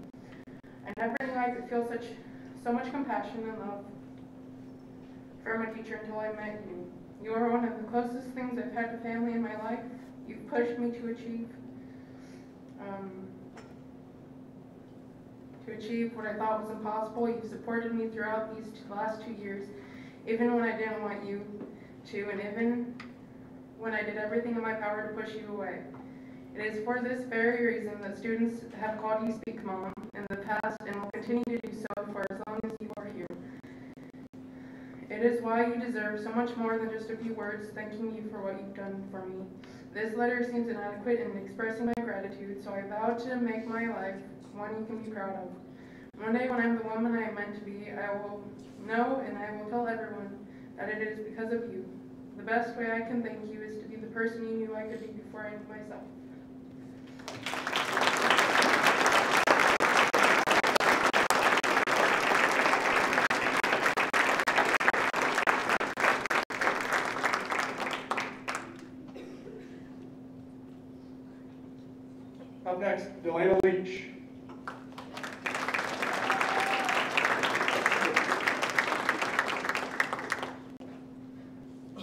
I never knew I could feel so much compassion and love from a teacher until I met you. You are one of the closest things I've had to family in my life. You've pushed me to achieve what I thought was impossible. You've supported me throughout these last 2 years, even when I didn't want you to, and even when I did everything in my power to push you away. It is for this very reason that students have called you Speak Mom in the past and will continue to do so for as long as you are here. It is why you deserve so much more than just a few words thanking you for what you've done for me. This letter seems inadequate in expressing my gratitude, so I vow to make my life one you can be proud of. One day when I'm the woman I am meant to be, I will know and I will tell everyone that it is because of you. The best way I can thank you is to be the person you knew I could be before I knew myself. Up next, Delana Leach. I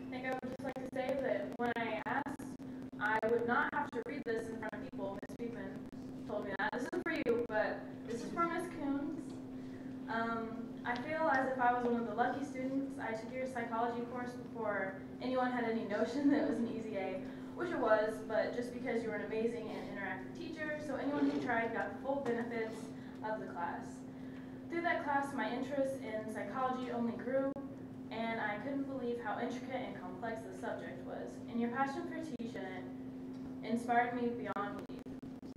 think I would just like to say that when I asked, I would not have to read this in front of people. Miss Beekman told me that. This isn't for you, but this is for Miss Coons. I feel as if I was one of the lucky students. I took your psychology course before anyone had any notion that it was an easy A, which it was, but just because you were an amazing and interactive teacher, so anyone who tried got the full benefits of the class. Through that class, my interest in psychology only grew, and I couldn't believe how intricate and complex the subject was. And your passion for teaching it inspired me beyond belief.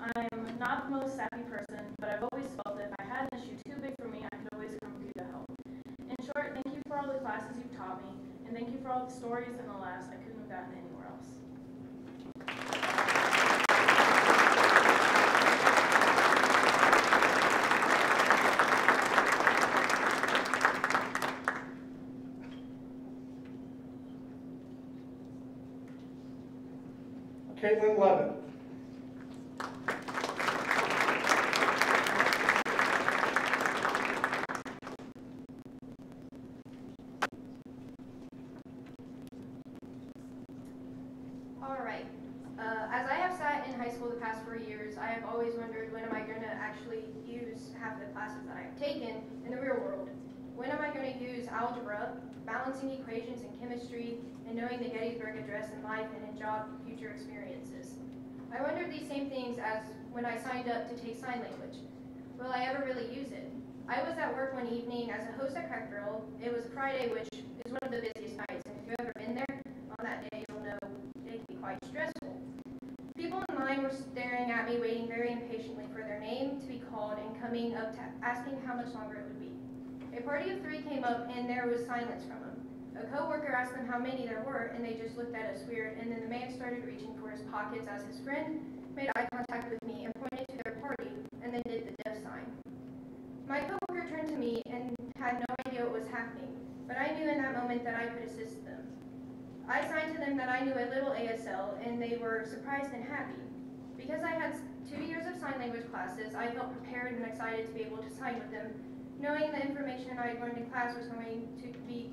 I'm not the most savvy person, but I've always felt that if I had an issue too big for me, I could always come to you to help. In short, thank you for all the classes you've taught me, and thank you for all the stories and the laughs I couldn't have gotten anywhere else. Caitlin Levin. Alright, as I have sat in high school the past 4 years, I have always wondered when am I going to actually use half the classes that I have taken in the real world. When am I going to use algebra, balancing equations in chemistry, and knowing the Gettysburg Address in life and in job future experiences? I wondered these same things as when I signed up to take sign language. Will I ever really use it? I was at work one evening as a host at Crack Barrel. It was Friday, which is one of the busiest nights, and if you've ever been there on that day, you'll know it can be quite stressful. People in line were staring at me, waiting very impatiently for their name to be called and coming up to asking how much longer it would be. A party of 3 came up, and there was silence from them. A coworker asked them how many there were, and they just looked at us weird, and then the man started reaching for his pockets as his friend made eye contact with me and pointed to their party, and then did the death sign. My coworker turned to me and had no idea what was happening, but I knew in that moment that I could assist them. I signed to them that I knew a little ASL, and they were surprised and happy. Because I had 2 years of sign language classes, I felt prepared and excited to be able to sign with them, knowing the information I had learned in class was going to be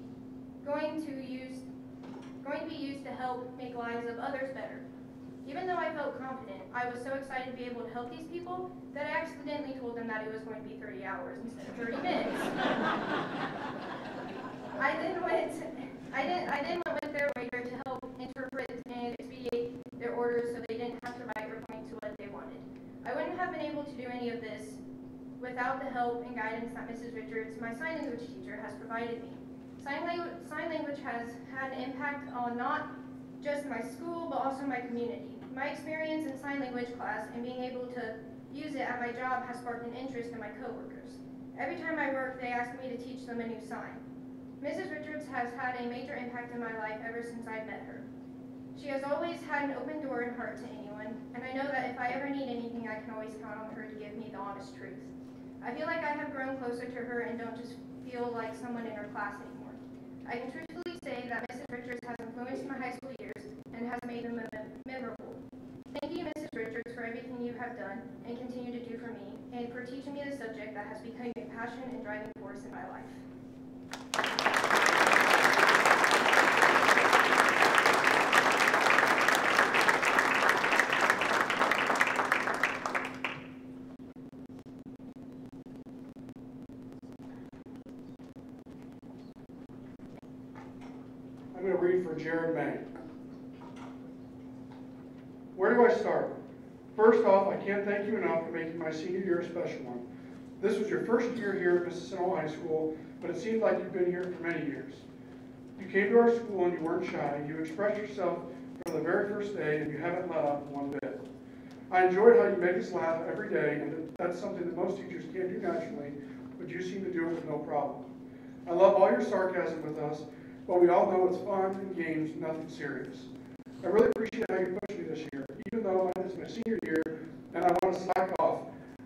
used to help make lives of others better. Even though I felt confident, I was so excited to be able to help these people that I accidentally told them that it was going to be 30 hours instead of 30 minutes. I then went with their waiter to help interpret and expedite their orders so they didn't have to write or point to what they wanted. I wouldn't have been able to do any of this without the help and guidance that Mrs. Richards, my sign language teacher, has provided me. Sign language has had an impact on not just my school, but also my community. My experience in sign language class and being able to use it at my job has sparked an interest in my coworkers. Every time I work, they ask me to teach them a new sign. Mrs. Richards has had a major impact in my life ever since I met her. She has always had an open door and heart to anyone, and I know that if I ever need anything, I can always count on her to give me the honest truth. I feel like I have grown closer to her and don't just feel like someone in her class anymore. I can truthfully say that Mrs. Richards has influenced my high school years and has made them memorable. Thank you, Mrs. Richards, for everything you have done and continue to do for me, and for teaching me the subject that has become a passion and driving force in my life. I'm going to read for Jared May. Where do I start? First off, I can't thank you enough for making my senior year a special one. This was your first year here at Mississinewa High School, but it seems like you've been here for many years. You came to our school and you weren't shy. You expressed yourself from the very first day, and you haven't let up one bit. I enjoyed how you make us laugh every day, and that's something that most teachers can't do naturally, but you seem to do it with no problem. I love all your sarcasm with us, but we all know it's fun and games, nothing serious. I really appreciate how you pushed me this year, even though it's my senior year and I want to slack off.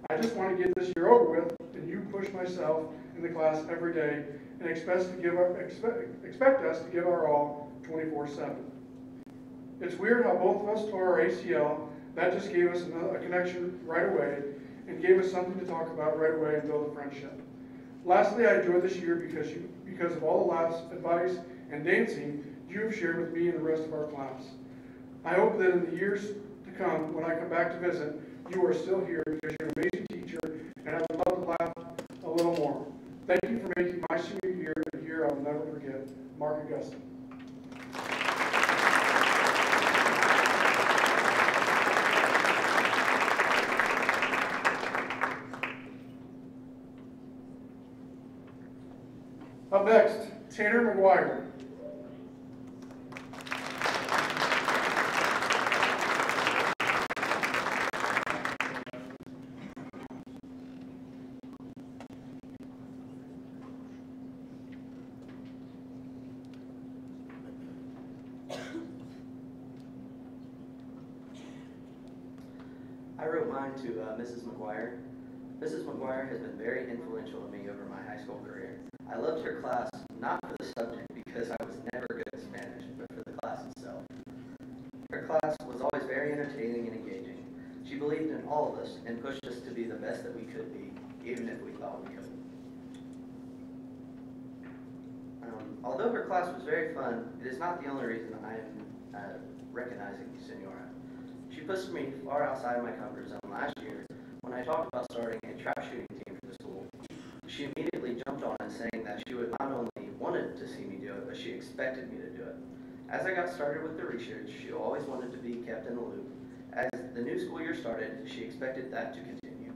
I just want to get this year over with, and you push myself in the class every day and expect us to give our all 24/7. It's weird how both of us tore our ACL. That just gave us a connection right away and gave us something to talk about right away and build a friendship. Lastly, I enjoyed this year because of all the laughs, advice, and dancing you have shared with me and the rest of our class. I hope that in the years to come, when I come back to visit, you are still here because you're an amazing teacher, and I would love to laugh a little more. Thank you for making my senior year a year I will never forget. Mark Augustine. Up next, Tanner McGuire. I wrote mine to Mrs. McGuire. Mrs. McGuire has been very influential to me over my high school career. I loved her class, not for the subject because I was never good at Spanish, but for the class itself. Her class was always very entertaining and engaging. She believed in all of us and pushed us to be the best that we could be, even if we thought we couldn't. Although her class was very fun, it is not the only reason I am recognizing Senora. She pushed me far outside of my comfort zone last year when I talked about starting a trap shooting team for the school. She immediately jumped on it, saying that she would not only wanted to see me do it, but she expected me to do it. As I got started with the research, she always wanted to be kept in the loop. As the new school year started, she expected that to continue.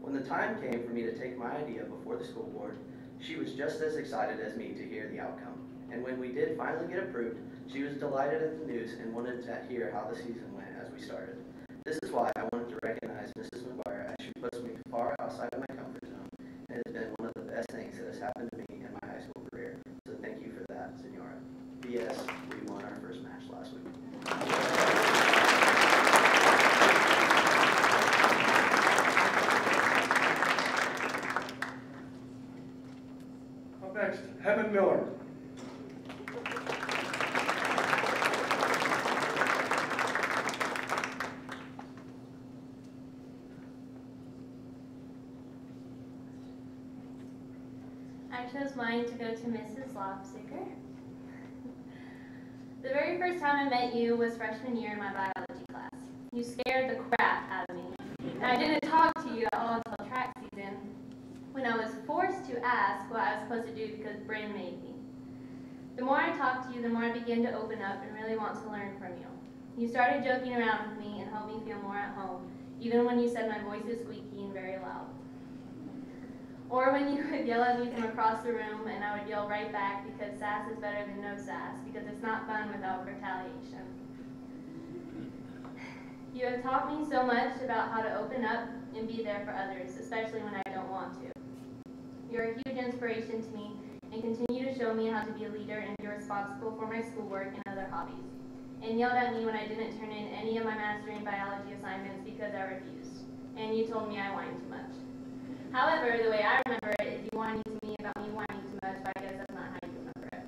When the time came for me to take my idea before the school board, she was just as excited as me to hear the outcome. And when we did finally get approved, she was delighted at the news and wanted to hear how the season went as we started. This is why I wanted to recognize Mrs. McGuire, as she puts me far outside of my comfort zone. It has been one of the best things that has happened to me in my high school career. So thank you for that, Senora. P.S. We won our first match last week. Up next, Heaven Miller. I chose mine to go to Mrs. Lobsiger. The very first time I met you was freshman year in my biology class. You scared the crap out of me. And I didn't talk to you at all until track season, when I was forced to ask what I was supposed to do because Bryn made me. The more I talked to you, the more I began to open up and really want to learn from you. You started joking around with me and helped me feel more at home, even when you said my voice is squeaky and very loud. Or when you would yell at me from across the room and I would yell right back because sass is better than no sass, because it's not fun without retaliation. You have taught me so much about how to open up and be there for others, especially when I don't want to. You're a huge inspiration to me and continue to show me how to be a leader and be responsible for my schoolwork and other hobbies. And yelled at me when I didn't turn in any of my mastering biology assignments because I refused. And you told me I whined too much. However, the way I remember it is you whining to me about me whining too much, but I guess that's not how you remember it.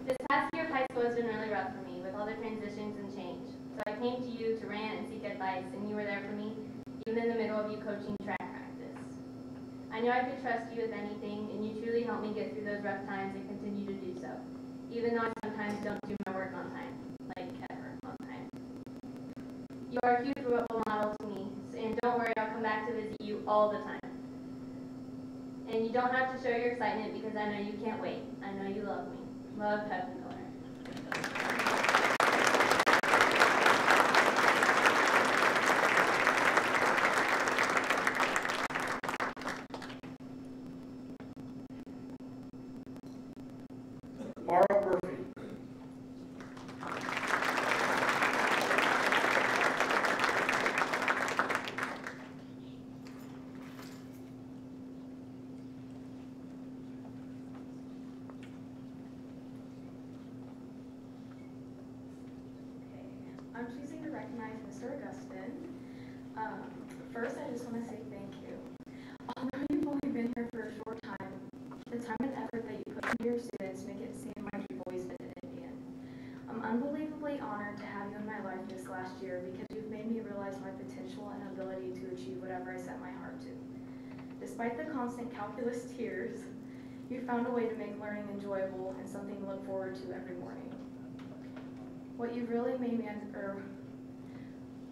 This past year of high school has been really rough for me with all the transitions and change. So I came to you to rant and seek advice, and you were there for me, even in the middle of you coaching track practice. I knew I could trust you with anything, and you truly helped me get through those rough times and continue to do so, even though I sometimes don't do my work on time, like ever on time. You are a huge role model to me, and don't worry, I'll come back to visit you all the time. And you don't have to show your excitement because I know you can't wait. I know you love me. Love, Heaven Miller. I'm choosing to recognize Mr. Augustin. First, I just want to say thank you. Although you've only been here for a short time, the time and effort that you put into your students make it seem like you've always been an Indian. I'm unbelievably honored to have you in my life this last year because you've made me realize my potential and ability to achieve whatever I set my heart to. Despite the constant calculus tears, you found a way to make learning enjoyable and something to look forward to every morning.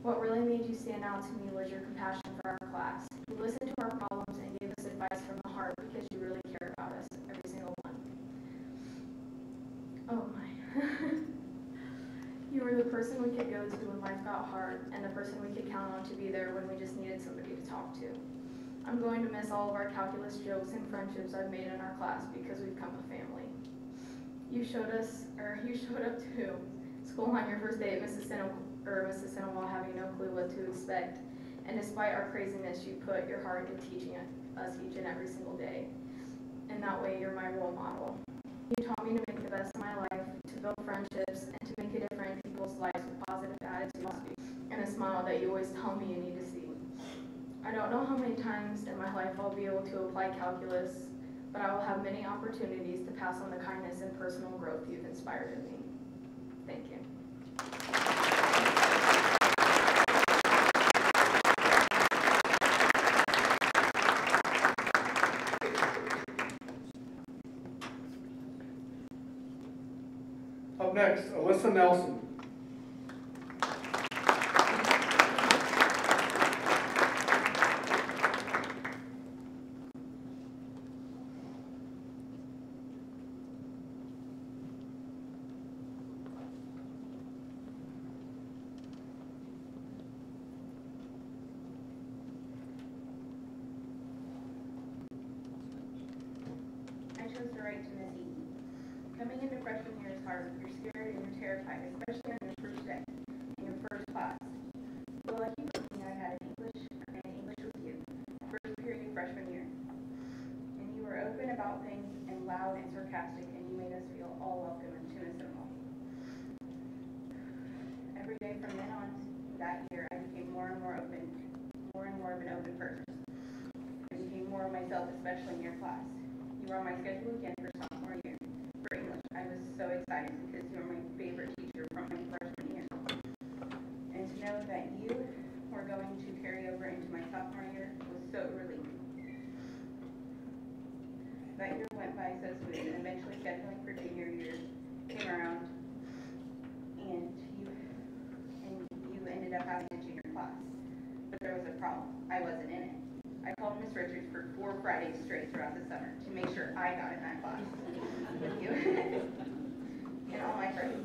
What really made you stand out to me was your compassion for our class. You listened to our problems and gave us advice from the heart because you really care about us, every single one. Oh my. You were the person we could go to when life got hard and the person we could count on to be there when we just needed somebody to talk to. I'm going to miss all of our calculus jokes and friendships I've made in our class because we've become a family. You showed up to school on your first day at Mississinewa having no clue what to expect, and despite our craziness, you put your heart into teaching us each and every single day. And that way, you're my role model. You taught me to make the best of my life, to build friendships, and to make a difference in people's lives with positive attitudes and a smile that you always tell me you need to see. I don't know how many times in my life I'll be able to apply calculus, but I will have many opportunities to pass on the kindness and personal growth you've inspired in me. Thank you. Up next, Alyssa Nelson. I chose to write to Miss E. Coming into freshman year is hard. You're scared and you're terrified, especially on your first day, in your first class. Well, lucky for me, I had English with you, first period freshman year. And you were open about things and loud and sarcastic, and you made us feel all welcome to Mississinewa. Every day from then on that year, I became more and more of an open person. I became more of myself, especially in your class. You were on my schedule again for sophomore year. For English, I was so excited because you were my favorite teacher from my freshman year. And to know that you were going to carry over into my sophomore year was so relieving. That year went by so smooth, and eventually scheduling for junior year came around, and you ended up having a junior class. But there was a problem. I wasn't in it. I called Miss Richards for 4 Fridays straight throughout the summer to make sure I got in that class with you. And all my friends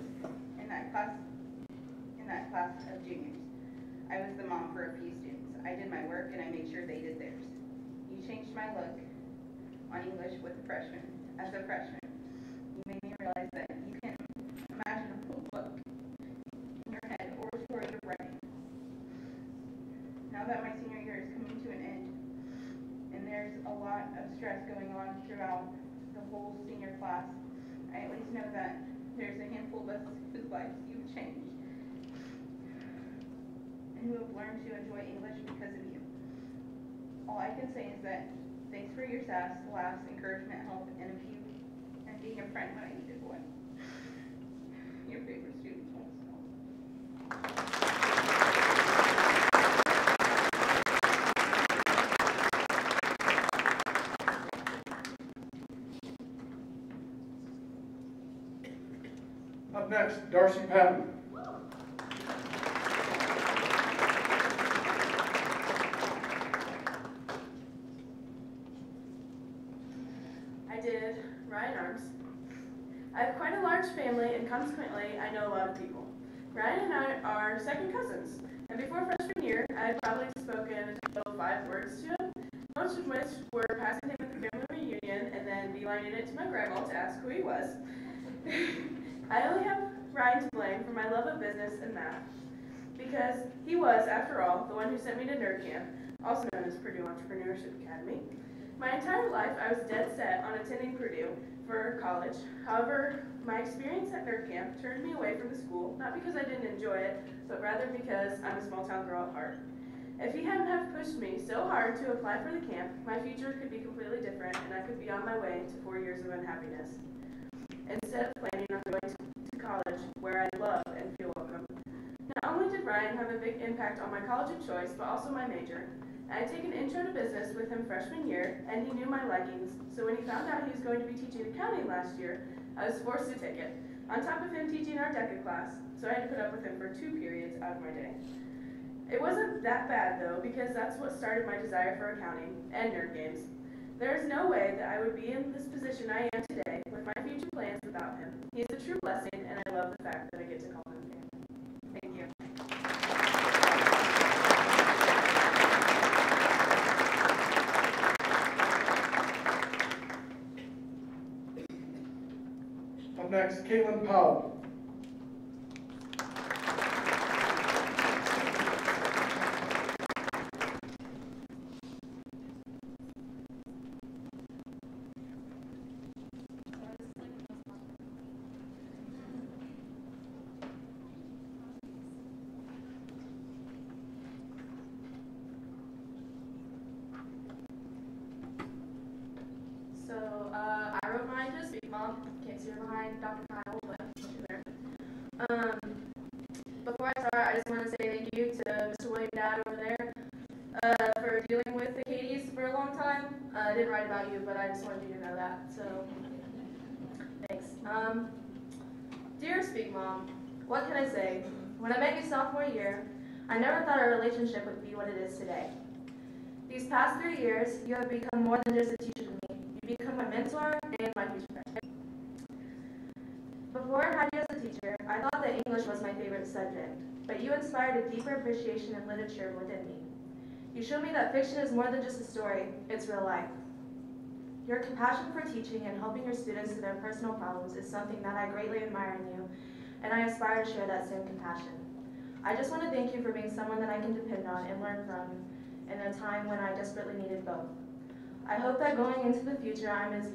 in that class of juniors. I was the mom for a few students. I did my work and I made sure they did theirs. You changed my look on English with the freshmen. As a freshman, you made me realize that you can imagine a whole book in your head or a story you're writing. Now that my senior year is coming to an end, and there's a lot of stress going on throughout the whole senior class, I at least know that there's a handful of us whose lives you've changed, and who have learned to enjoy English because of you. All I can say is that thanks for your sass, laughs, encouragement, help, and being a friend when I needed one. Your favorite student, Up next, Darcy Patton. I did Ryan Arms. I have quite a large family, and consequently, I know a lot of people. Ryan and I are second cousins, and before freshman year, I had probably spoken a total of 5 words to him, most of which were passing him at the family reunion and then beelining it to my grandma to ask who he was. I only have Ryan to blame for my love of business and math, because he was, after all, the one who sent me to nerd camp, also known as Purdue Entrepreneurship Academy. My entire life, I was dead set on attending Purdue for college. However, my experience at nerd camp turned me away from the school, not because I didn't enjoy it, but rather because I'm a small town girl at heart. If he hadn't have pushed me so hard to apply for the camp, my future could be completely different and I could be on my way to 4 years of unhappiness. Instead of planning on going to college where I love and feel welcome. Not only did Ryan have a big impact on my college of choice, but also my major. I had taken intro to business with him freshman year, and he knew my likings, so when he found out he was going to be teaching accounting last year, I was forced to take it, on top of him teaching our DECA class, so I had to put up with him for 2 periods out of my day. It wasn't that bad though, because that's what started my desire for accounting and nerd games. There is no way that I would be in this position I am today with my future plans without him. He is a true blessing, and I love the fact that I get to call him family. Thank you. Up next, Caitlin Powell. I wrote mine to speak, Mom. Can't see her behind Dr. Kyle, but she's there. Before I start, I just want to say thank you to Mr. William Dad over there for dealing with the Katies for a long time. I didn't write about you, but I just wanted you to know that, so thanks. Dear Speak Mom, what can I say? When I met you sophomore year, I never thought our relationship would be what it is today. These past 3 years, you have become more than just a teacher to me. You become my mentor and my future friend. Before I had you as a teacher, I thought that English was my favorite subject, but you inspired a deeper appreciation of literature within me. You showed me that fiction is more than just a story, it's real life. Your compassion for teaching and helping your students through their personal problems is something that I greatly admire in you, and I aspire to share that same compassion. I just want to thank you for being someone that I can depend on and learn from in a time when I desperately needed both. I hope that going into the future, I'm as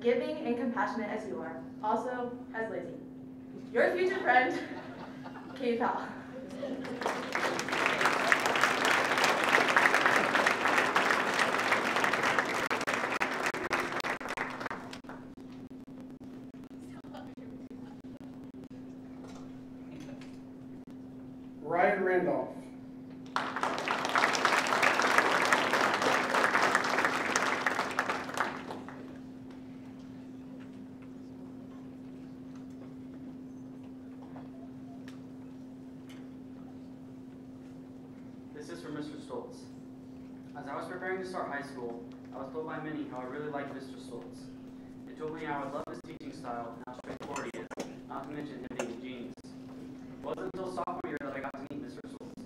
giving and compassionate as you are, also as lazy. Your future friend, Katie Powell. Ryan Randolph. This is from Mr. Stoltz. As I was preparing to start high school, I was told by many how I really liked Mr. Stoltz. They told me I would love his teaching style and how straightforward he is, not to mention him being a genius. It wasn't until sophomore year that I got to meet Mr. Stoltz,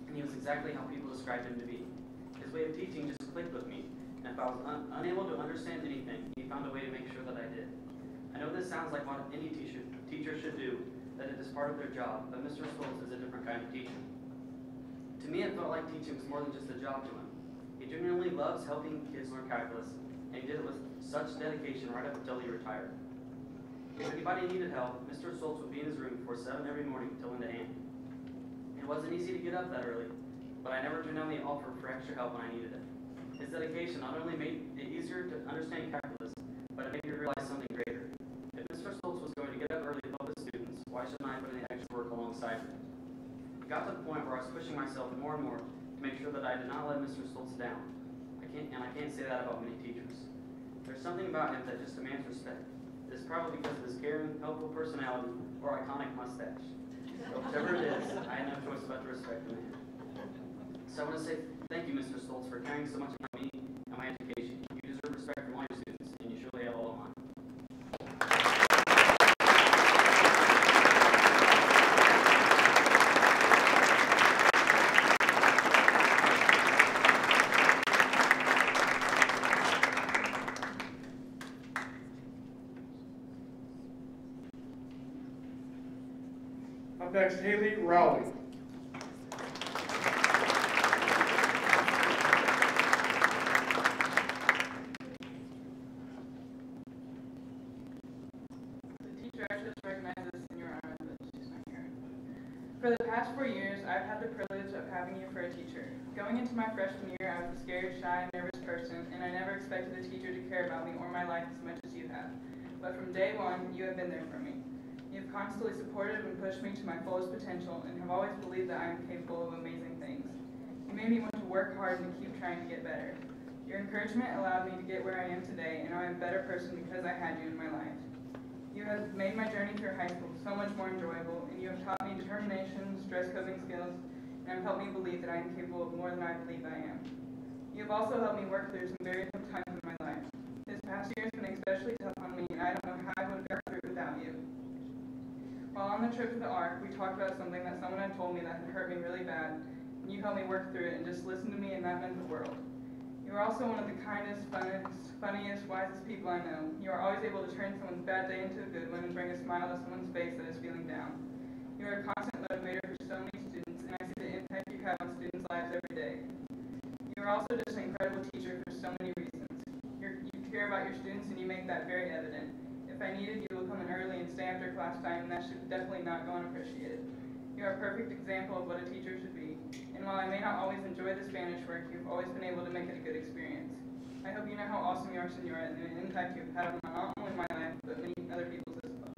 and he was exactly how people described him to be. His way of teaching just clicked with me, and if I was unable to understand anything, he found a way to make sure that I did. I know this sounds like what any teacher should do, that it is part of their job, but Mr. Stoltz is a different kind of teacher. To me, it felt like teaching was more than just a job to him. He genuinely loves helping kids learn calculus, and he did it with such dedication right up until he retired. If anybody needed help, Mr. Stoltz would be in his room before 7 every morning till in the hand. It wasn't easy to get up that early, but I never turned down the offer for extra help when I needed it. His dedication not only made it easier to understand calculus, but it made me realize something greater. If Mr. Stoltz was going to get up early to help his students, why shouldn't I put in the extra work alongside him? It got to the point where I was pushing myself more and more to make sure that I did not let Mr. Stoltz down. I can't say that about many teachers. There's something about him that just demands respect. It is probably because of his caring, helpful personality or iconic mustache. But whatever it is, I had no choice but to respect the man. So I want to say thank you, Mr. Stoltz, for caring so much about me and my education. You deserve respect from all your students, and you surely have all of mine. Up next, Haley Rowley. teacher I just recognize as Senora, but she's not here. For the past 4 years, I've had the privilege of having you for a teacher. Going into my freshman year, I was a scared, shy, nervous person, and I never expected a teacher to care about me or my life as much as you have. But from day one, you have been there for me. You have constantly supported and pushed me to my fullest potential and have always believed that I am capable of amazing things. You made me want to work hard and keep trying to get better. Your encouragement allowed me to get where I am today, and I am a better person because I had you in my life. You have made my journey through high school so much more enjoyable, and you have taught me determination, stress coping skills, and have helped me believe that I am capable of more than I believe I am. You have also helped me work through some very tough times in my life. This past year has been especially tough on me, and I don't know how I would have got through it without you. While on the trip to the Ark, we talked about something that someone had told me that had hurt me really bad, and you helped me work through it and just listened to me, and that meant the world. You are also one of the kindest, funniest, wisest people I know. You are always able to turn someone's bad day into a good one and bring a smile to someone's face that is feeling down. You are a constant motivator for so many students, and I see the impact you have on students' lives every day. You are also just an incredible teacher for so many reasons. You care about your students, and you make that very evident. If I needed, you will come in early and stay after class time, and that should definitely not go unappreciated. You are a perfect example of what a teacher should be, and while I may not always enjoy the Spanish work, you've always been able to make it a good experience. I hope you know how awesome you are, Senora, and the impact you've had on not only my life, but many other people's as well.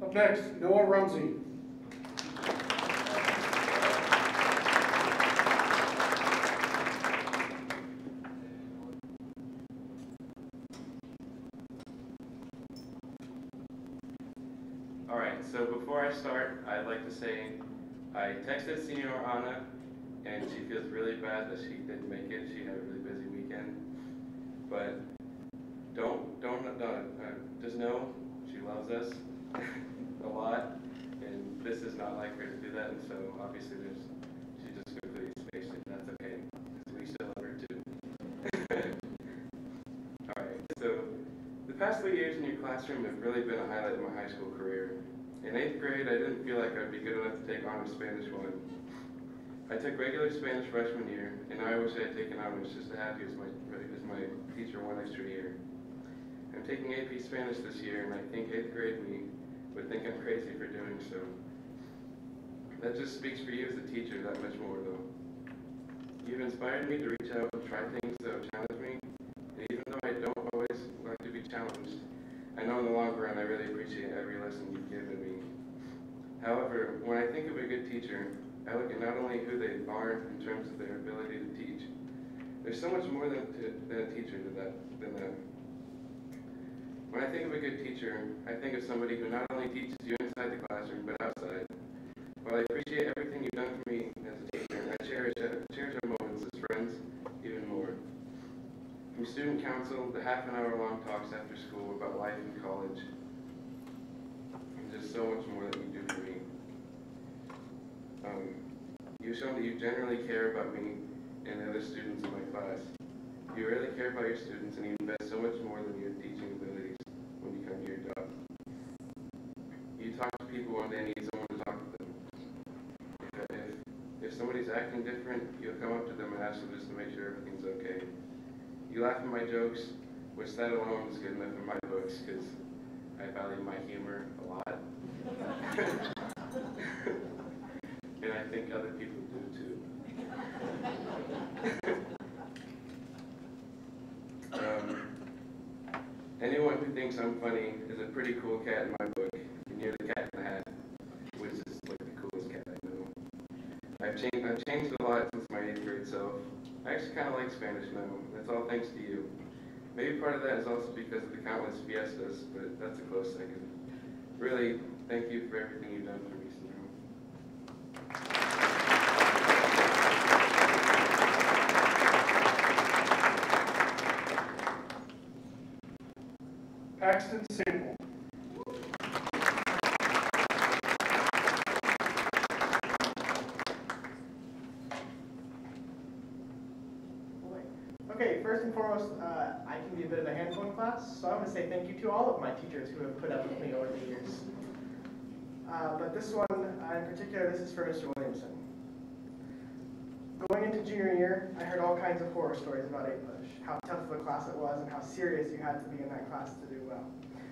Up next, Noah Rumsey. Alright, so before I start, I'd like to say I texted Senior Anna, and she feels really bad that she didn't make it. She had a really busy weekend. But just know she loves us a lot, and this is not like her to do that, and so obviously she's just good for these space, and that's okay, because we still love her too. Alright, so the past 3 years in your classroom have really been a highlight of my high school career. In 8th grade, I didn't feel like I'd be good enough to take honors Spanish 1. I took regular Spanish freshman year, and now I wish I had taken honors just to have you as my teacher 1 extra year. I'm taking AP Spanish this year, and I think 8th grade me would think I'm crazy for doing so. That just speaks for you as a teacher that much more, though. You've inspired me to reach out and try things that have challenged me, and even though I don't always like to be challenged, I know in the long run I really appreciate every lesson you've given me. However, when I think of a good teacher, I look at not only who they are in terms of their ability to teach. There's so much more than a teacher than that. When I think of a good teacher, I think of somebody who not only teaches you inside the classroom, but outside. While I appreciate everything you've done for me as a teacher, I cherish our moments as friends even more. From student council to half-an-hour-long talks after school about life in college, and just so much more that you do for me. You've shown that you generally care about me and the other students in my class. You really care about your students, and you invest so much more than your teaching abilities when you come to your job. You talk to people when they need someone to talk to them. If somebody's acting different, you'll come up to them and ask them just to make sure everything's okay. You laugh at my jokes, which that alone is good enough in my books, because I value my humor a lot. And I think other people do too. Anyone who thinks I'm funny is a pretty cool cat in my book, and you're the cat in the hat, which is like the coolest cat I know. I've changed a lot since my 8th grade self. I actually kind of like Spanish now. That's all thanks to you. Maybe part of that is also because of the countless fiestas, but that's a close second. Really, thank you for everything you've done for me, Senora. Paxton Sample. Okay, first and foremost, I can be a bit of a handful in class, so I want to say thank you to all of my teachers who have put up with me over the years. But this one In particular, this is for Mr. Williamson. Going into junior year, I heard all kinds of horror stories about APUSH, how tough of a class it was, and how serious you had to be in that class to do well.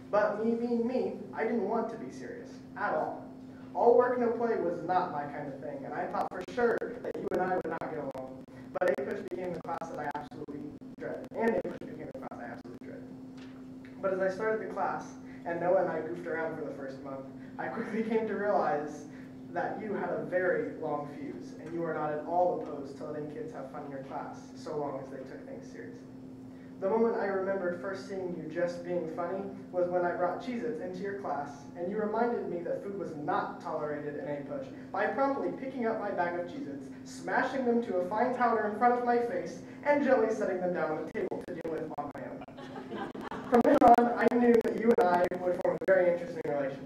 But me being me, I didn't want to be serious, at all. All work, no play was not my kind of thing, and I thought for sure that you and I would not get along. But APUSH became the class that I absolutely dreaded, and APUSH became the class I absolutely dreaded. But as I started the class, and Noah and I goofed around for the first month, I quickly came to realize that you had a very long fuse, and you are not at all opposed to letting kids have fun in your class, so long as they took things seriously. The moment I remembered first seeing you just being funny was when I brought Cheez-Its into your class, and you reminded me that food was not tolerated in APUSH by promptly picking up my bag of Cheez-Its, smashing them to a fine powder in front of my face, and gently setting them down on the table to deal with on my own. From then on, I knew that you and I would form a very interesting relationship.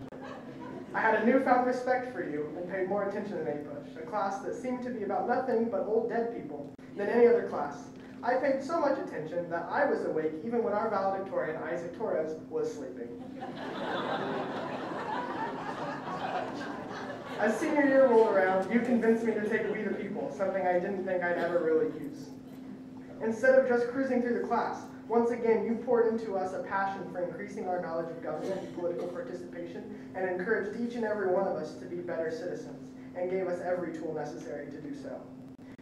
I had a newfound respect for you and paid more attention in APUSH, a class that seemed to be about nothing but old dead people, than any other class. I paid so much attention that I was awake even when our valedictorian, Isaac Torres, was sleeping. As senior year rolled around, you convinced me to take We the People, something I didn't think I'd ever really use. Instead of just cruising through the class, once again, you poured into us a passion for increasing our knowledge of government and political participation, and encouraged each and every one of us to be better citizens, and gave us every tool necessary to do so.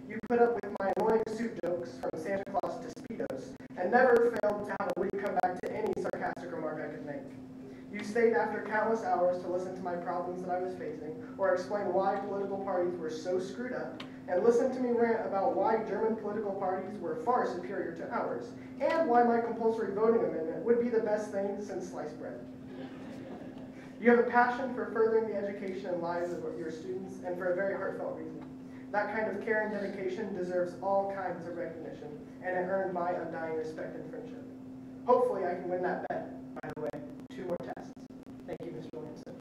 You put up with my annoying suit jokes from Santa Claus to Speedos, and never failed to have a witty comeback to any sarcastic remark I could make. You stayed after countless hours to listen to my problems that I was facing, or explain why political parties were so screwed up, and listen to me rant about why German political parties were far superior to ours, and why my compulsory voting amendment would be the best thing since sliced bread. You have a passion for furthering the education and lives of your students, and for a very heartfelt reason. That kind of care and dedication deserves all kinds of recognition, and it earned my undying respect and friendship. Hopefully I can win that bet. By the way, 2 more tests. Thank you, Mr. Williamson.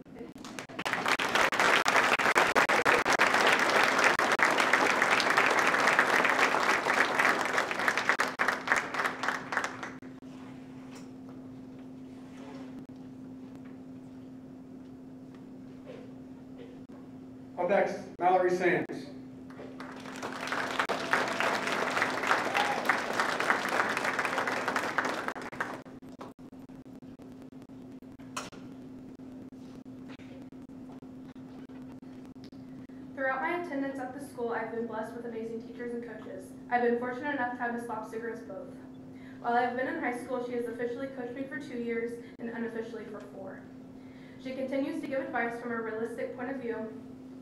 Up next, Mallory Sands. Throughout my attendance at the school, I've been blessed with amazing teachers and coaches. I've been fortunate enough to have Ms. Lobstiger as both. While I've been in high school, she has officially coached me for 2 years and unofficially for 4. She continues to give advice from a realistic point of view.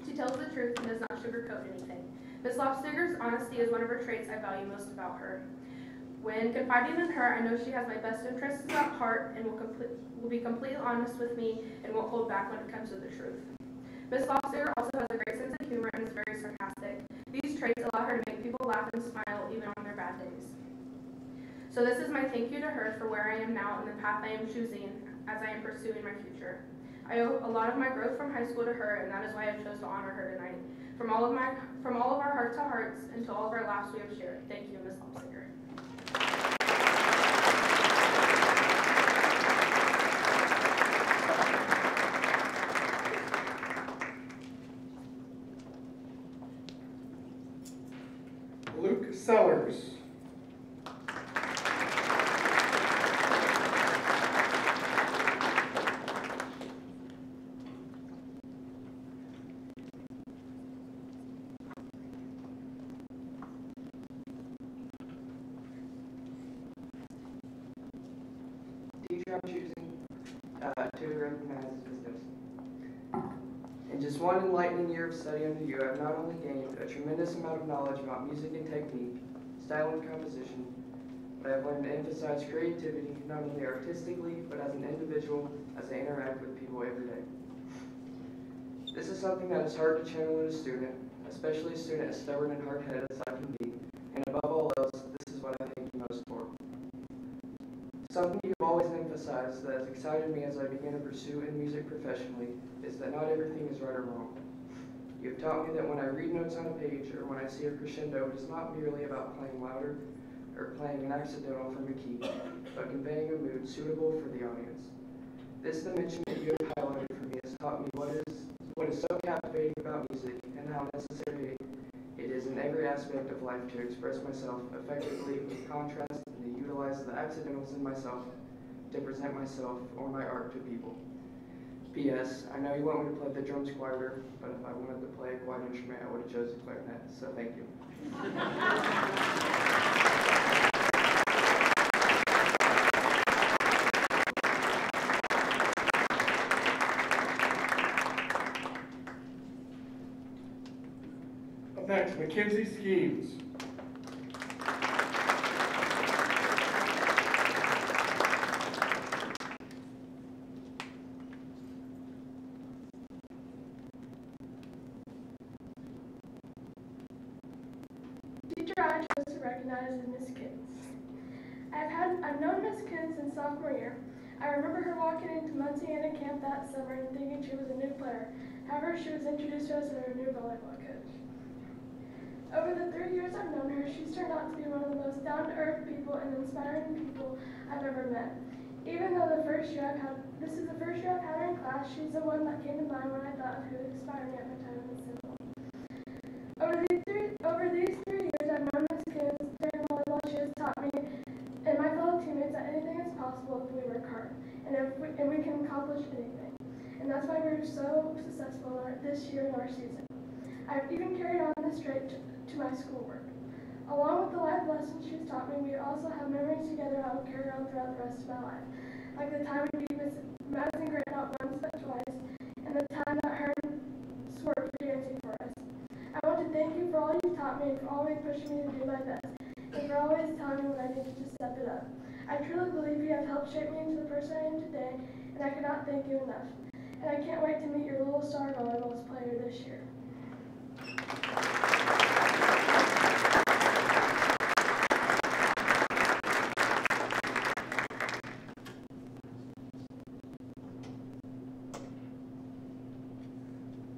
She tells the truth and does not sugarcoat anything. Ms. Lobstiger's honesty is one of her traits I value most about her. When confiding in her, I know she has my best interests at heart and will be completely honest with me and won't hold back when it comes to the truth. Ms. Lobstiger also has a great sense of humor and is very sarcastic. These traits allow her to make people laugh and smile even on their bad days. So this is my thank you to her for where I am now and the path I am choosing as I am pursuing my future. I owe a lot of my growth from high school to her, and that is why I chose to honor her tonight. From all of our heart to hearts and to all of our laughs we have shared. Thank you, Ms. Lobstiger. Luke Sellers. Teacher I'm choosing to recognize is Ms. Dempsey. In just one enlightening year of study under you, I have not only gained a tremendous amount of knowledge about music and technique, style and composition, but I have learned to emphasize creativity not only artistically, but as an individual as I interact with people every day. This is something that is hard to channel in a student, especially a student as stubborn and hard-headed as I can be, and above all else, this is what I thank you most for. Something you've always emphasized that has excited me as I began to pursue in music professionally is that not everything is right or wrong. You've taught me that when I read notes on a page or when I see a crescendo, it is not merely about playing louder or playing an accidental from a key, but conveying a mood suitable for the audience. This dimension that you have highlighted for me has taught me what is so captivating about music and how necessary it is in every aspect of life to express myself effectively with contrast and to utilize the accidentals in myself to present myself or my art to people. P.S. I know you want me to play the drums quieter, but if I wanted to play a quiet instrument, I would have chosen clarinet, so thank you. Up next, Mackenzie Schemes. Teacher I chose to recognize is Miss Kins. I've known Miss Kins since sophomore year. I remember her walking into Mississinewa camp that summer and thinking she was a new player. However, she was introduced to us as our new volleyball coach. Over the 3 years I've known her, she's turned out to be one of the most down-to-earth people and inspiring people I've ever met. Even though this is the first year I've had her in class, she's the one that came to mind when I thought of who inspired me at my time in the civil. Over these 3 years I've known Miss Kins during volleyball, she has taught me and my fellow teammates that anything is possible if we work hard, and we can accomplish anything. And that's why we're so successful this year in our season. I've even carried on this trait to my schoolwork. Along with the life lessons she's taught me, we also have memories together I will carry on throughout the rest of my life. Like the time we beat Madison Grant not once but twice, and the time that her sword for dancing for us. I want to thank you for all you've taught me and for always pushing me to do my best, and for always telling me when I needed to step it up. I truly believe you have helped shape me into the person I am today, and I cannot thank you enough. And I can't wait to meet your little star volleyball player this year.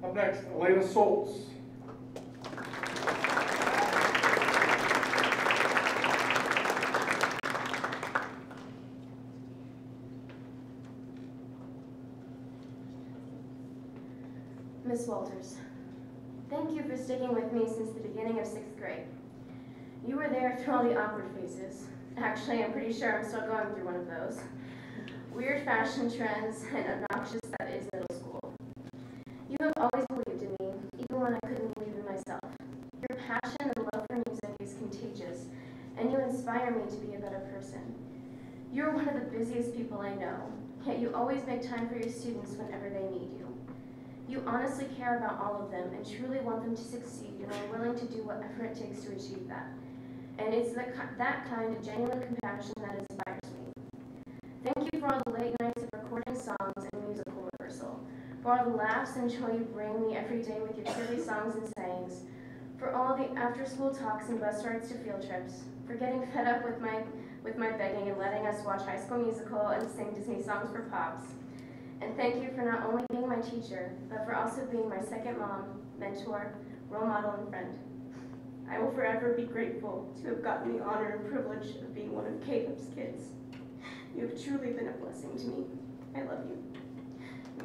Up next, Elena Soltz. Miss Walters, thank you for sticking with me since the beginning of 6th grade. You were there through all the awkward phases. Actually, I'm pretty sure I'm still going through one of those. Weird fashion trends and obnoxious that is middle school. You have always believed in me, even when I couldn't believe in myself. Your passion and love for music is contagious, and you inspire me to be a better person. You're one of the busiest people I know, yet you always make time for your students whenever they need you. You honestly care about all of them and truly want them to succeed and are willing to do whatever it takes to achieve that. And it's that kind of genuine compassion that inspires me. Thank you for all the late nights of recording songs and musical rehearsal, for all the laughs and joy you bring me every day with your silly songs and sayings, for all the after-school talks and bus rides to field trips, for getting fed up with my begging and letting us watch High School Musical and sing Disney songs for Pops. And thank you for not only being my teacher, but for also being my second mom, mentor, role model, and friend. I will forever be grateful to have gotten the honor and privilege of being one of Caleb's kids. You have truly been a blessing to me. I love you.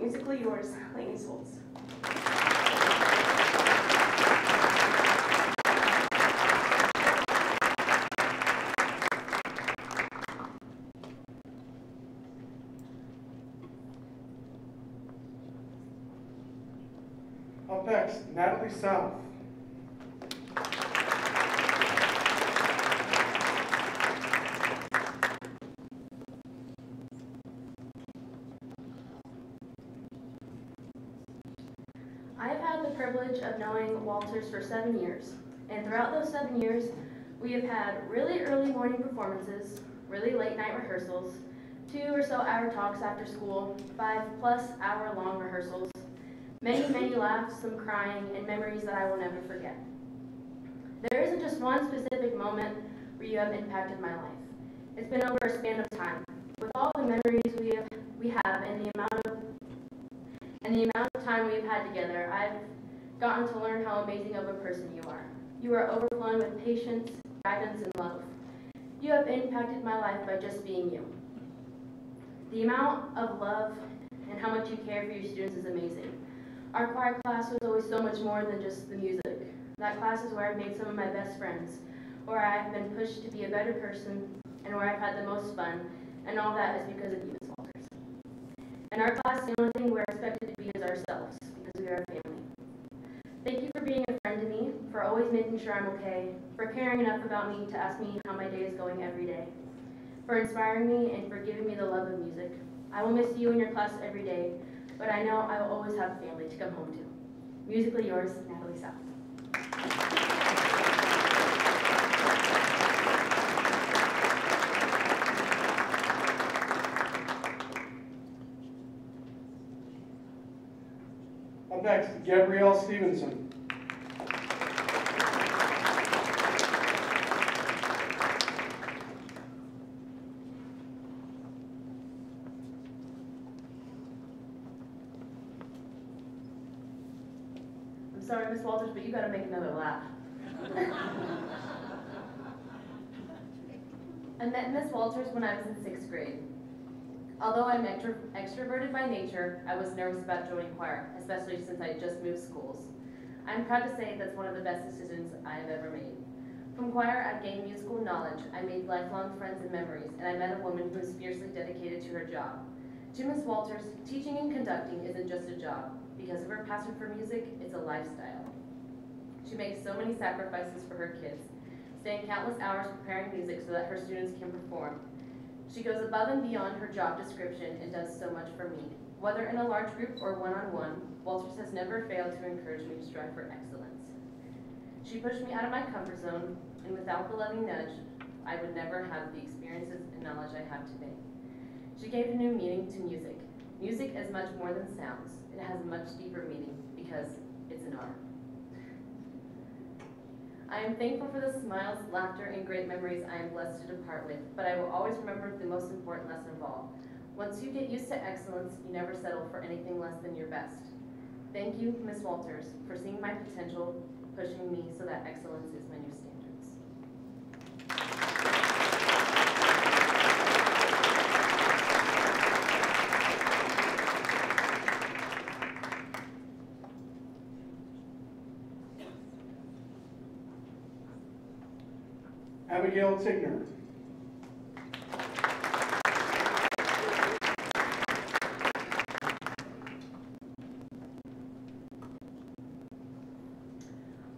Musically yours, Lainey Soltz. Up next, Natalie South. I've had the privilege of knowing Walters for 7 years, and throughout those 7 years, we have had really early morning performances, really late night rehearsals, 2 or so hour talks after school, 5+ hour long rehearsals, many laughs, some crying, and memories that I will never forget. There isn't just one specific moment where you have impacted my life. It's been over a span of time. With all the memories we have and the amount of time we've had together, I've gotten to learn how amazing of a person you are. You are overflowing with patience, guidance, and love. You have impacted my life by just being you. The amount of love and how much you care for your students is amazing. Our choir class was always so much more than just the music. That class is where I've made some of my best friends, where I've been pushed to be a better person, and where I've had the most fun, and all that is because of you, Miss Walters. In our class, the only thing we're expected to be is ourselves, because we are a family. Thank you for being a friend to me, for always making sure I'm okay, for caring enough about me to ask me how my day is going every day, for inspiring me and for giving me the love of music. I will miss you and your class every day, but I know I will always have a family to come home to. Musically yours, Natalie South. Up next, Gabrielle Stevenson. I'm sorry, Miss Walters, but you gotta make another laugh. I met Miss Walters when I was in 6th grade. Although I'm extroverted by nature, I was nervous about joining choir, especially since I just moved schools. I'm proud to say that's one of the best decisions I have ever made. From choir, I've gained musical knowledge, I made lifelong friends and memories, and I met a woman who is fiercely dedicated to her job. To Miss Walters, teaching and conducting isn't just a job. Because of her passion for music, it's a lifestyle. She makes so many sacrifices for her kids, staying countless hours preparing music so that her students can perform. She goes above and beyond her job description and does so much for me. Whether in a large group or one-on-one, Walters has never failed to encourage me to strive for excellence. She pushed me out of my comfort zone, and without the loving nudge, I would never have the experiences and knowledge I have today. She gave a new meaning to music. Music is much more than sounds. It has a much deeper meaning because it's an art. I am thankful for the smiles, laughter, and great memories I am blessed to depart with, but I will always remember the most important lesson of all. Once you get used to excellence, you never settle for anything less than your best. Thank you, Miss Walters, for seeing my potential, pushing me so that excellence is my new standards. Abigail Tigner.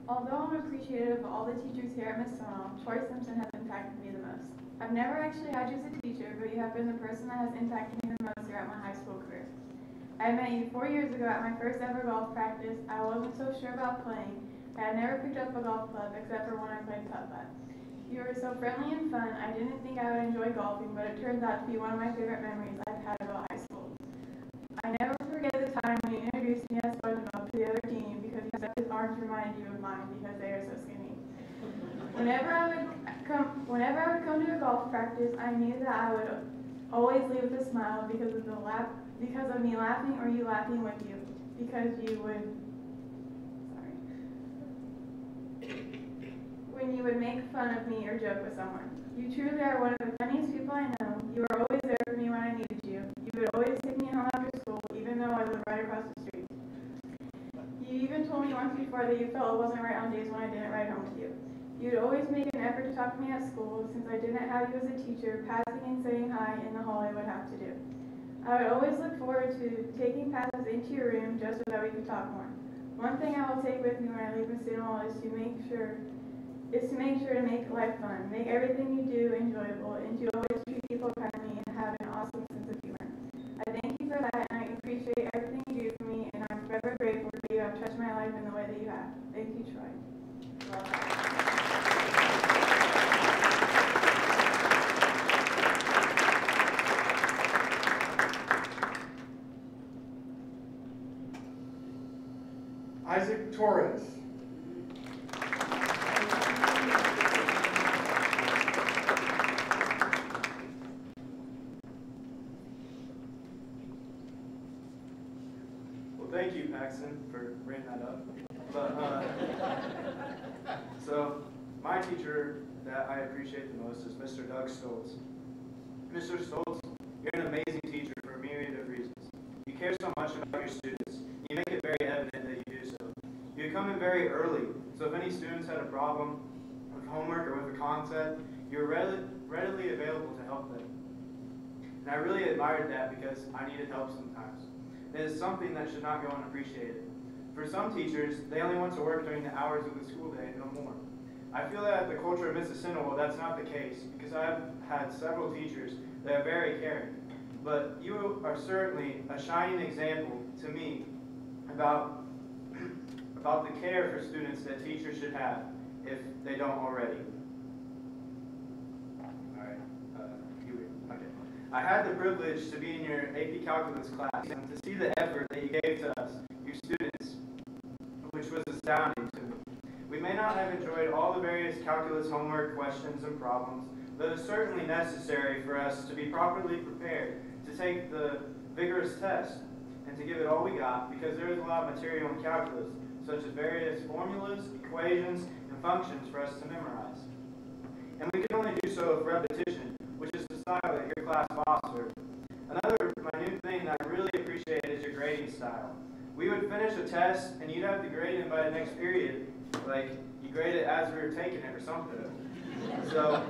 Although I'm appreciative of all the teachers here at Mississinewa, Troy Simpson has impacted me the most. I've never actually had you as a teacher, but you have been the person that has impacted me the most throughout my high school career. I met you 4 years ago at my first ever golf practice. I wasn't so sure about playing. I had never picked up a golf club except for when I played putt-putt. You were so friendly and fun. I didn't think I would enjoy golfing, but it turns out to be one of my favorite memories I've had about high school. I never forget the time when you introduced me as SpongeBob to the other team because you said his arms reminded you of mine because they are so skinny. Whenever I would come to a golf practice, I knew that I would always leave with a smile because of me laughing or you laughing with you. Because you would when you would make fun of me or joke with someone. You truly are one of the funniest people I know. You were always there for me when I needed you. You would always take me home after school, even though I lived right across the street. You even told me once before that you felt it wasn't right on days when I didn't ride home with you. You'd always make an effort to talk to me at school. Since I didn't have you as a teacher, passing and saying hi in the hall I would have to do. I would always look forward to taking passes into your room just so that we could talk more. One thing I will take with me when I leave Mississinewa is to make sure to make life fun, make everything you do enjoyable, and to always treat people kindly and have an awesome sense of humor. I thank you for that, and I appreciate everything you do for me, and I'm forever grateful that you have touched my life in the way that you have. Thank you, Troy. Isaac Torres. Thank you, Paxton, for bringing that up. But, so, my teacher that I appreciate the most is Mr. Doug Stoltz. Mr. Stoltz, you're an amazing teacher for a myriad of reasons. You care so much about your students. You make it very evident very early, so if any students had a problem with homework or with a concept, you were readily available to help them. And I really admired that because I needed help sometimes. It is something that should not go unappreciated. For some teachers, they only want to work during the hours of the school day and no more. I feel that at the culture of Mississinewa, that's not the case, because I have had several teachers that are very caring. But you are certainly a shining example to me about the care for students that teachers should have if they don't already. I had the privilege to be in your AP Calculus class and to see the effort that you gave to us, your students, which was astounding to me. We may not have enjoyed all the various calculus homework questions and problems, but it's certainly necessary for us to be properly prepared to take the vigorous test and to give it all we got, because there is a lot of material in calculus, such as various formulas, equations, and functions for us to memorize. And we can only do so with repetition, which is the style that your class fostered. Another minute thing that I really appreciate is your grading style. We would finish a test, and you'd have to grade it by the next period, like you grade it as we were taking it or something. So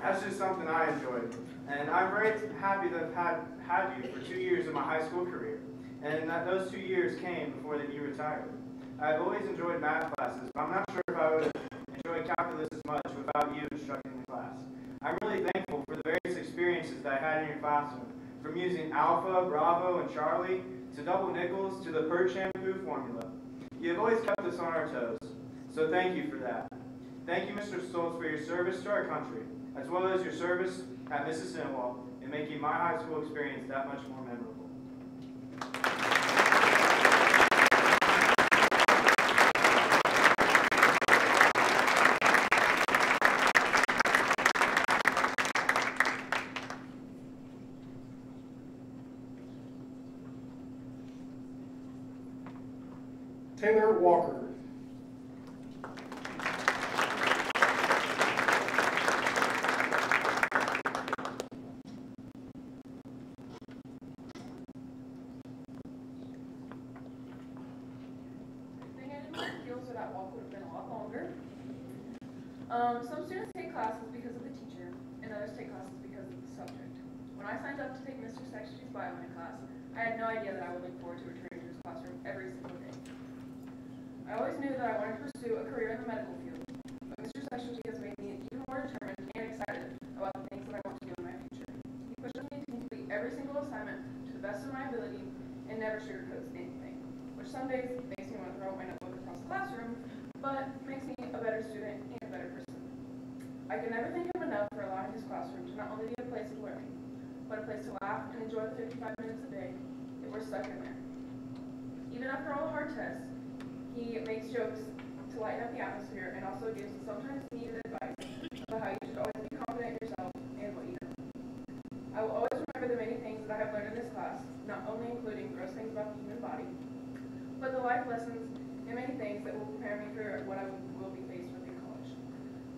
that's just something I enjoyed. And I'm very happy to have had you for 2 years of my high school career, and that those 2 years came before that you retired. I've always enjoyed math classes, but I'm not sure if I would have enjoyed calculus as much without you instructing the class. I'm really thankful for the various experiences that I had in your classroom, from using alpha, Bravo, and Charlie, to double nickels, to the per shampoo formula. You have always kept us on our toes, so thank you for that. Thank you, Mr. Stoltz, for your service to our country, as well as your service at Mississinewa in making my high school experience that much more memorable. Taylor Walker. Feels that walk would have been a lot longer. Some students take classes because of the teacher, and others take classes because of the subject. When I signed up to take Mr. Sextree's bio in class, I had no idea that I would look forward to returning to his classroom every single day. I always knew that I wanted to pursue a career in the medical field, but Mr. Sextree has made me even more determined and excited about the things that I want to do in my future. He pushes me to complete every single assignment to the best of my ability and never sugarcoats anything, which some days makes me want to throw my notebook across the classroom, but makes me a better student and a better person. I can never thank him enough for allowing his classroom to not only be a place of learning, but a place to laugh and enjoy the 55 minutes a day that we're stuck in there. Even after all the hard tests, he makes jokes to lighten up the atmosphere and also gives sometimes needed advice about how you should always be confident in yourself and what you know. I will always remember the many things that I have learned in this class, not only including gross things about the human body, but the life lessons and many things that will prepare me for what I will be faced with in college.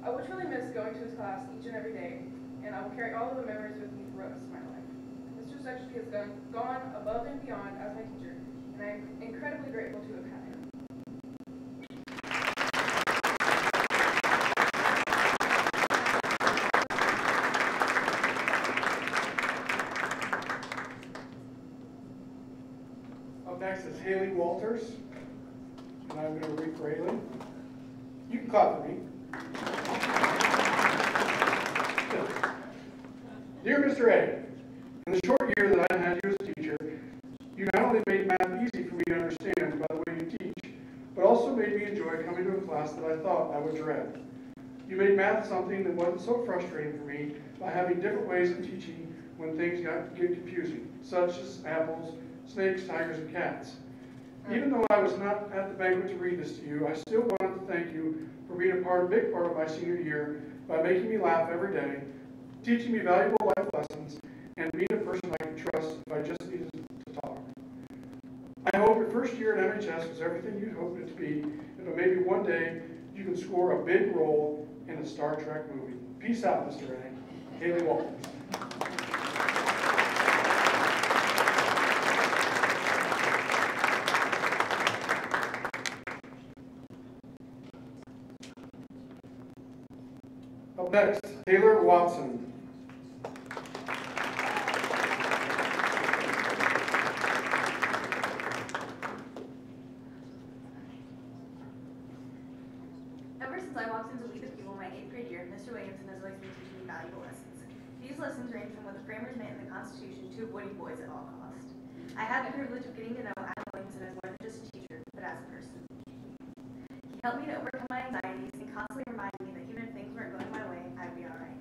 I will truly miss going to his class each and every day, and I will carry all of the memories with me for the rest of my life. Mr. Sextree has gone above and beyond as my teacher, and I am incredibly grateful to have had him. Up next is Haley Walters, and I'm going to read for Haley. You can clap for me. Dear Mr. A, in the short year that I had you as a teacher, you not only made math easy for me to understand by the way you teach, but also made me enjoy coming to a class that I thought I would dread. You made math something that wasn't so frustrating for me by having different ways of teaching when things get confusing, such as apples, snakes, tigers, and cats. Even though I was not at the banquet to read this to you, I still wanted to thank you for being a big part of my senior year by making me laugh every day, teaching me valuable life lessons, and being a person I could trust if I just needed to talk. I hope your first year at MHS was everything you'd hoped it to be, and that maybe one day you can score a big role in a Star Trek movie. Peace out, Mr. A. Haley Walters. Up next, Taylor Watson. Ever since I walked into Lead the People my 8th grade year, Mr. Williamson has always been teaching me valuable lessons. These lessons range from what the framers meant in the Constitution to avoiding boys at all costs. I had the privilege of getting to know Adam Williamson as more than just a teacher, but as a person. He helped me to overcome my anxieties and constantly reminded me that even if things weren't going my way, I'd be alright.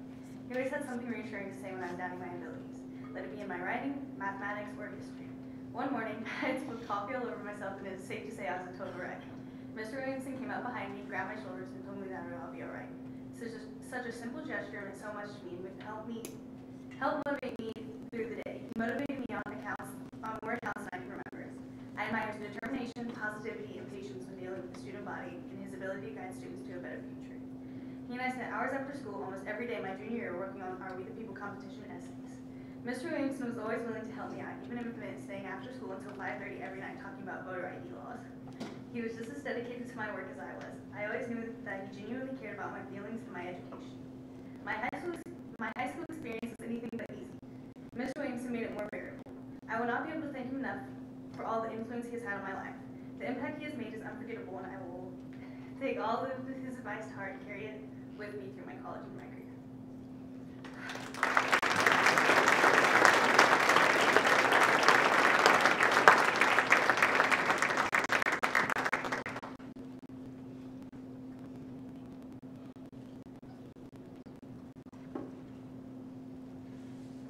He always had something reassuring to say when I was doubting my abilities, let it be in my writing, mathematics, or history. One morning, I had spilled coffee all over myself, and it is safe to say I was a total wreck. Mr. Williamson came up behind me, grabbed my shoulders, and told me that I'll be alright. Such a simple gesture meant so much to me and would help motivate me through the day. He motivated me on more accounts than I can remember. I admire his determination, positivity, and patience when dealing with the student body, and his ability to guide students to a better future. He and I spent hours after school almost every day my junior year working on our We the People competition essays. Mr. Williamson was always willing to help me out, even if it meant staying after school until 5:30 every night talking about voter ID laws. He was just as dedicated to my work as I was. I always knew that he genuinely cared about my feelings and my education. My high school experience was anything but easy. Mr. Williamson made it more bearable. I will not be able to thank him enough for all the influence he has had on my life. The impact he has made is unforgettable, and I will take all of his advice to heart and carry it with me through my college and my career.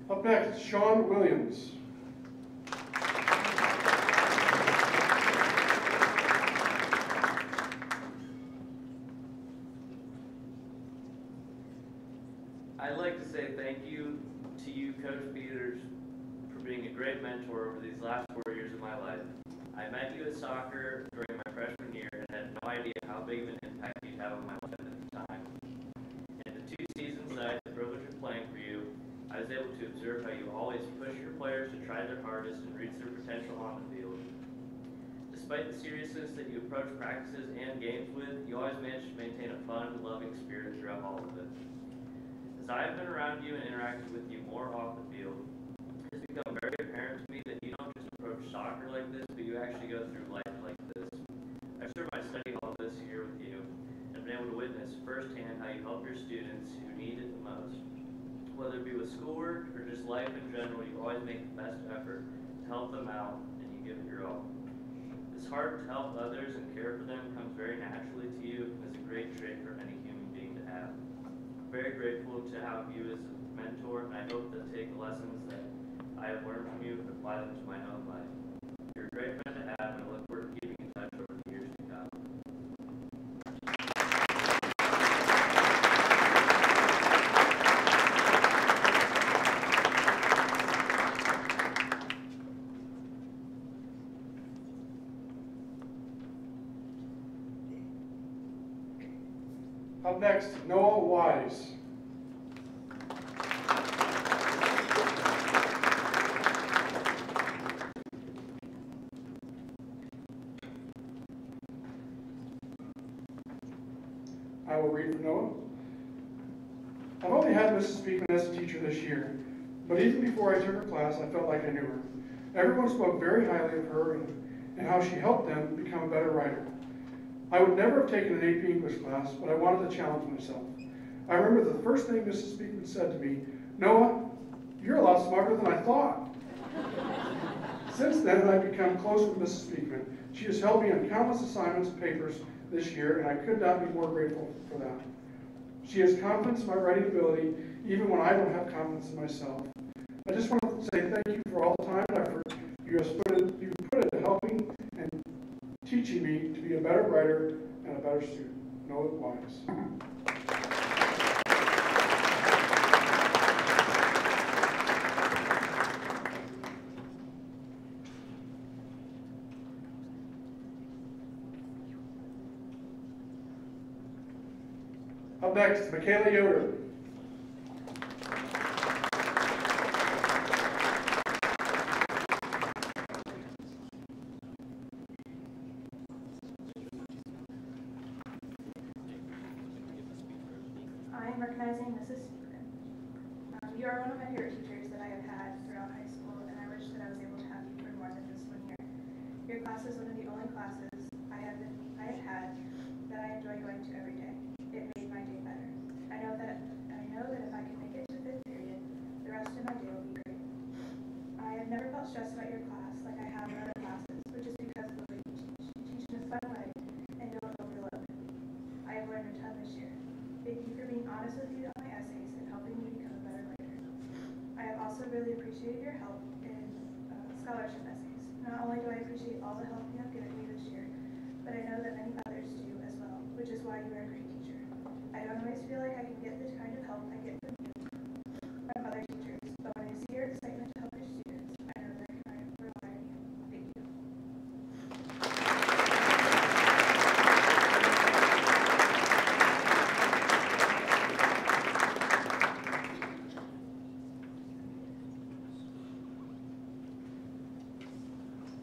Up next, Sean Williams. I'd like to say thank you to you, Coach Peters, for being a great mentor over these last 4 years of my life. I met you at soccer during my freshman year and had no idea how big of an impact you'd have on my life at the time. In the 2 seasons that I had the privilege of playing for you, I was able to observe how you always push your players to try their hardest and reach their potential on the field. Despite the seriousness that you approach practices and games with, you always managed to maintain a fun, loving spirit throughout all of it. As I have been around you and interacted with you more off the field, it has become very apparent to me that you don't just approach soccer like this, but you actually go through life like this. I've served my study hall this year with you and been able to witness firsthand how you help your students who need it the most. Whether it be with schoolwork or just life in general, you always make the best effort to help them out and you give it your all. This heart to help others and care for them comes very naturally to you and is a great trait for any human being to have. I'm very grateful to have you as a mentor, and I hope to take the lessons that I have learned from you and apply them to my own life. You're a great friend to have, and I look forward to keeping in touch over the years to come. Up next, Noah Wise. I will read for Noah. I've only had Mrs. Speakman as a teacher this year, but even before I took her class, I felt like I knew her. Everyone spoke very highly of her and how she helped them become a better writer. I would never have taken an AP English class, but I wanted to challenge myself. I remember the first thing Mrs. Speakman said to me, "Noah, you're a lot smarter than I thought." Since then, I've become close with Mrs. Speakman. She has helped me on countless assignments and papers this year, and I could not be more grateful for that. She has confidence in my writing ability, even when I don't have confidence in myself. I just want to say thank you for all the time and effort you put into helping and teaching me to be a better writer and a better student. Noah Wise. Up next, Michaela Yoder. I I am recognizing Mrs. Stephen. You are one of my favorite teachers that I have had throughout high school, and I wish that I was able to have you for more than just 1 year. Your class is one of the only classes I have had that I enjoy going to every day. It made my day better. I know that if I can make it to 5th period, the rest of my day will be great. I have never felt stressed about your class like I have in other classes, which is because of the way you teach. You teach in a fun way and don't overload. I have learned a ton this year. Thank you for being honest with me on my essays and helping me become a better writer. I have also really appreciated your help in scholarship essays. Not only do I appreciate all the help you have given me this year, but I know that many others do as well, which is why you are a great teacher. I don't always feel like I can get the kind of help I get from you, from other teachers, but when I see your excitement to help your students, I know that I can rely on you. Thank you.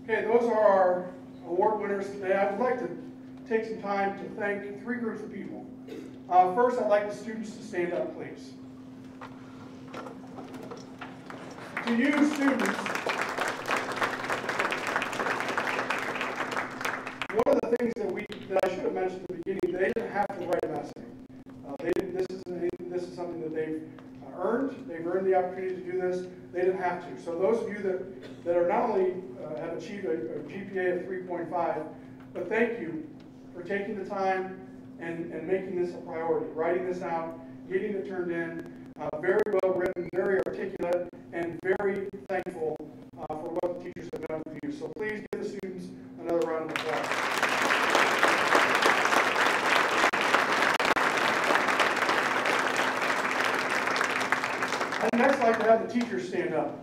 Okay, those are our award winners today. I would like to take some time to thank 3 groups of people. First, I'd like the students to stand up, please. To you, students, one of the things that I should have mentioned at the beginning, they didn't have to write an essay. This is something that they've earned. They've earned the opportunity to do this. They didn't have to. So those of you that are not only have achieved a GPA of 3.5, but thank you for taking the time and making this a priority, writing this out, getting it turned in, very well written, very articulate, and very thankful for what the teachers have done for you. So please give the students another round of applause. I'd next like to have the teachers stand up.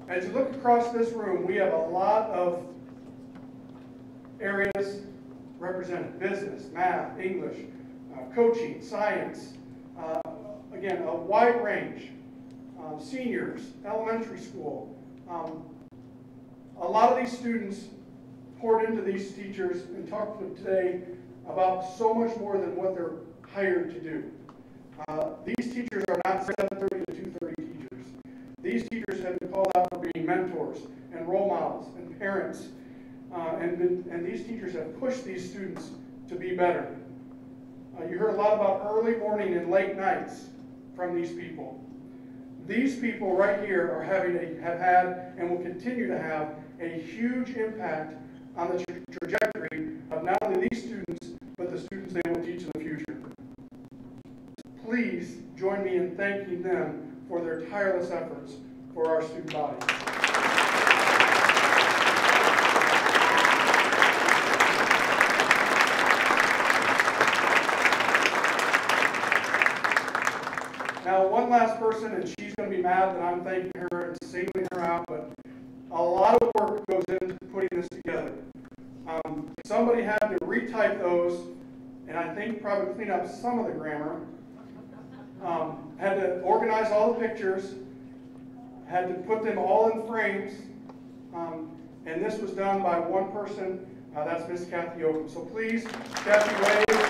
As you look across this room, we have a lot of areas represented: business, math, English, coaching, science, again, a wide range, seniors, elementary school. A lot of these students poured into these teachers and talked to them today about so much more than what they're hired to do. These teachers are not 7:30 to 2:30 teachers. These teachers have been called out for being mentors and role models and parents, and these teachers have pushed these students to be better. You heard a lot about early morning and late nights from these people. These people right here are have had and will continue to have a huge impact on the trajectory of not only these students, but the students they will teach in the future. Please join me in thanking them for their tireless efforts for our student body. Now, one last person, and she's going to be mad that I'm thanking her and singling her out, but a lot of work goes into putting this together. Somebody had to retype those, and I think probably clean up some of the grammar. Had to organize all the pictures, had to put them all in frames, and this was done by one person. That's Miss Kathy Oakham. So please, Kathy, wave.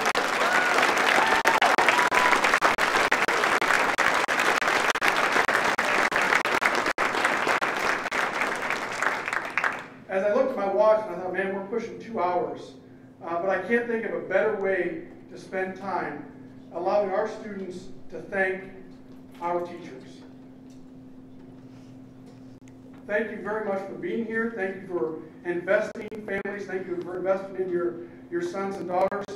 As I looked at my watch, and I thought, man, we're pushing 2 hours. But I can't think of a better way to spend time allowing our students to thank our teachers. Thank you very much for being here. Thank you for investing in families. Thank you for investing in your sons and daughters.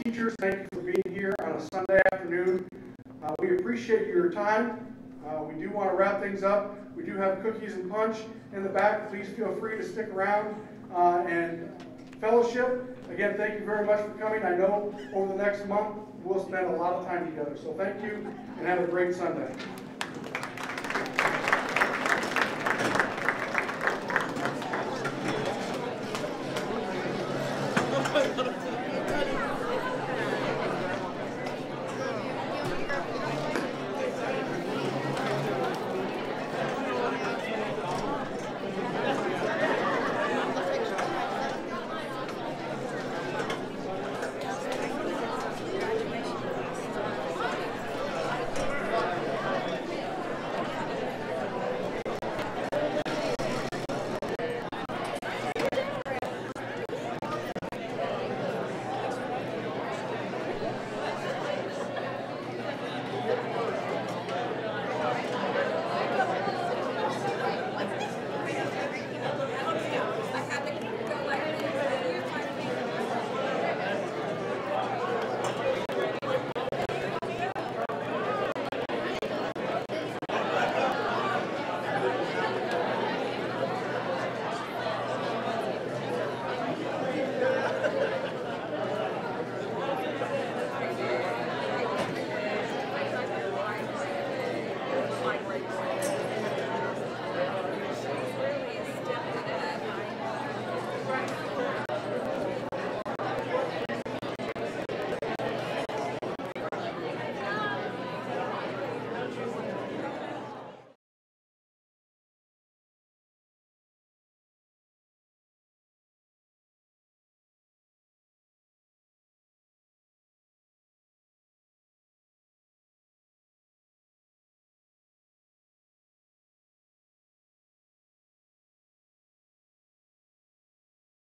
Teachers, thank you for being here on a Sunday afternoon. We appreciate your time. We do want to wrap things up. We do have cookies and punch in the back. Please feel free to stick around and fellowship. Again, thank you very much for coming. I know over the next month we'll spend a lot of time together. So thank you and have a great Sunday.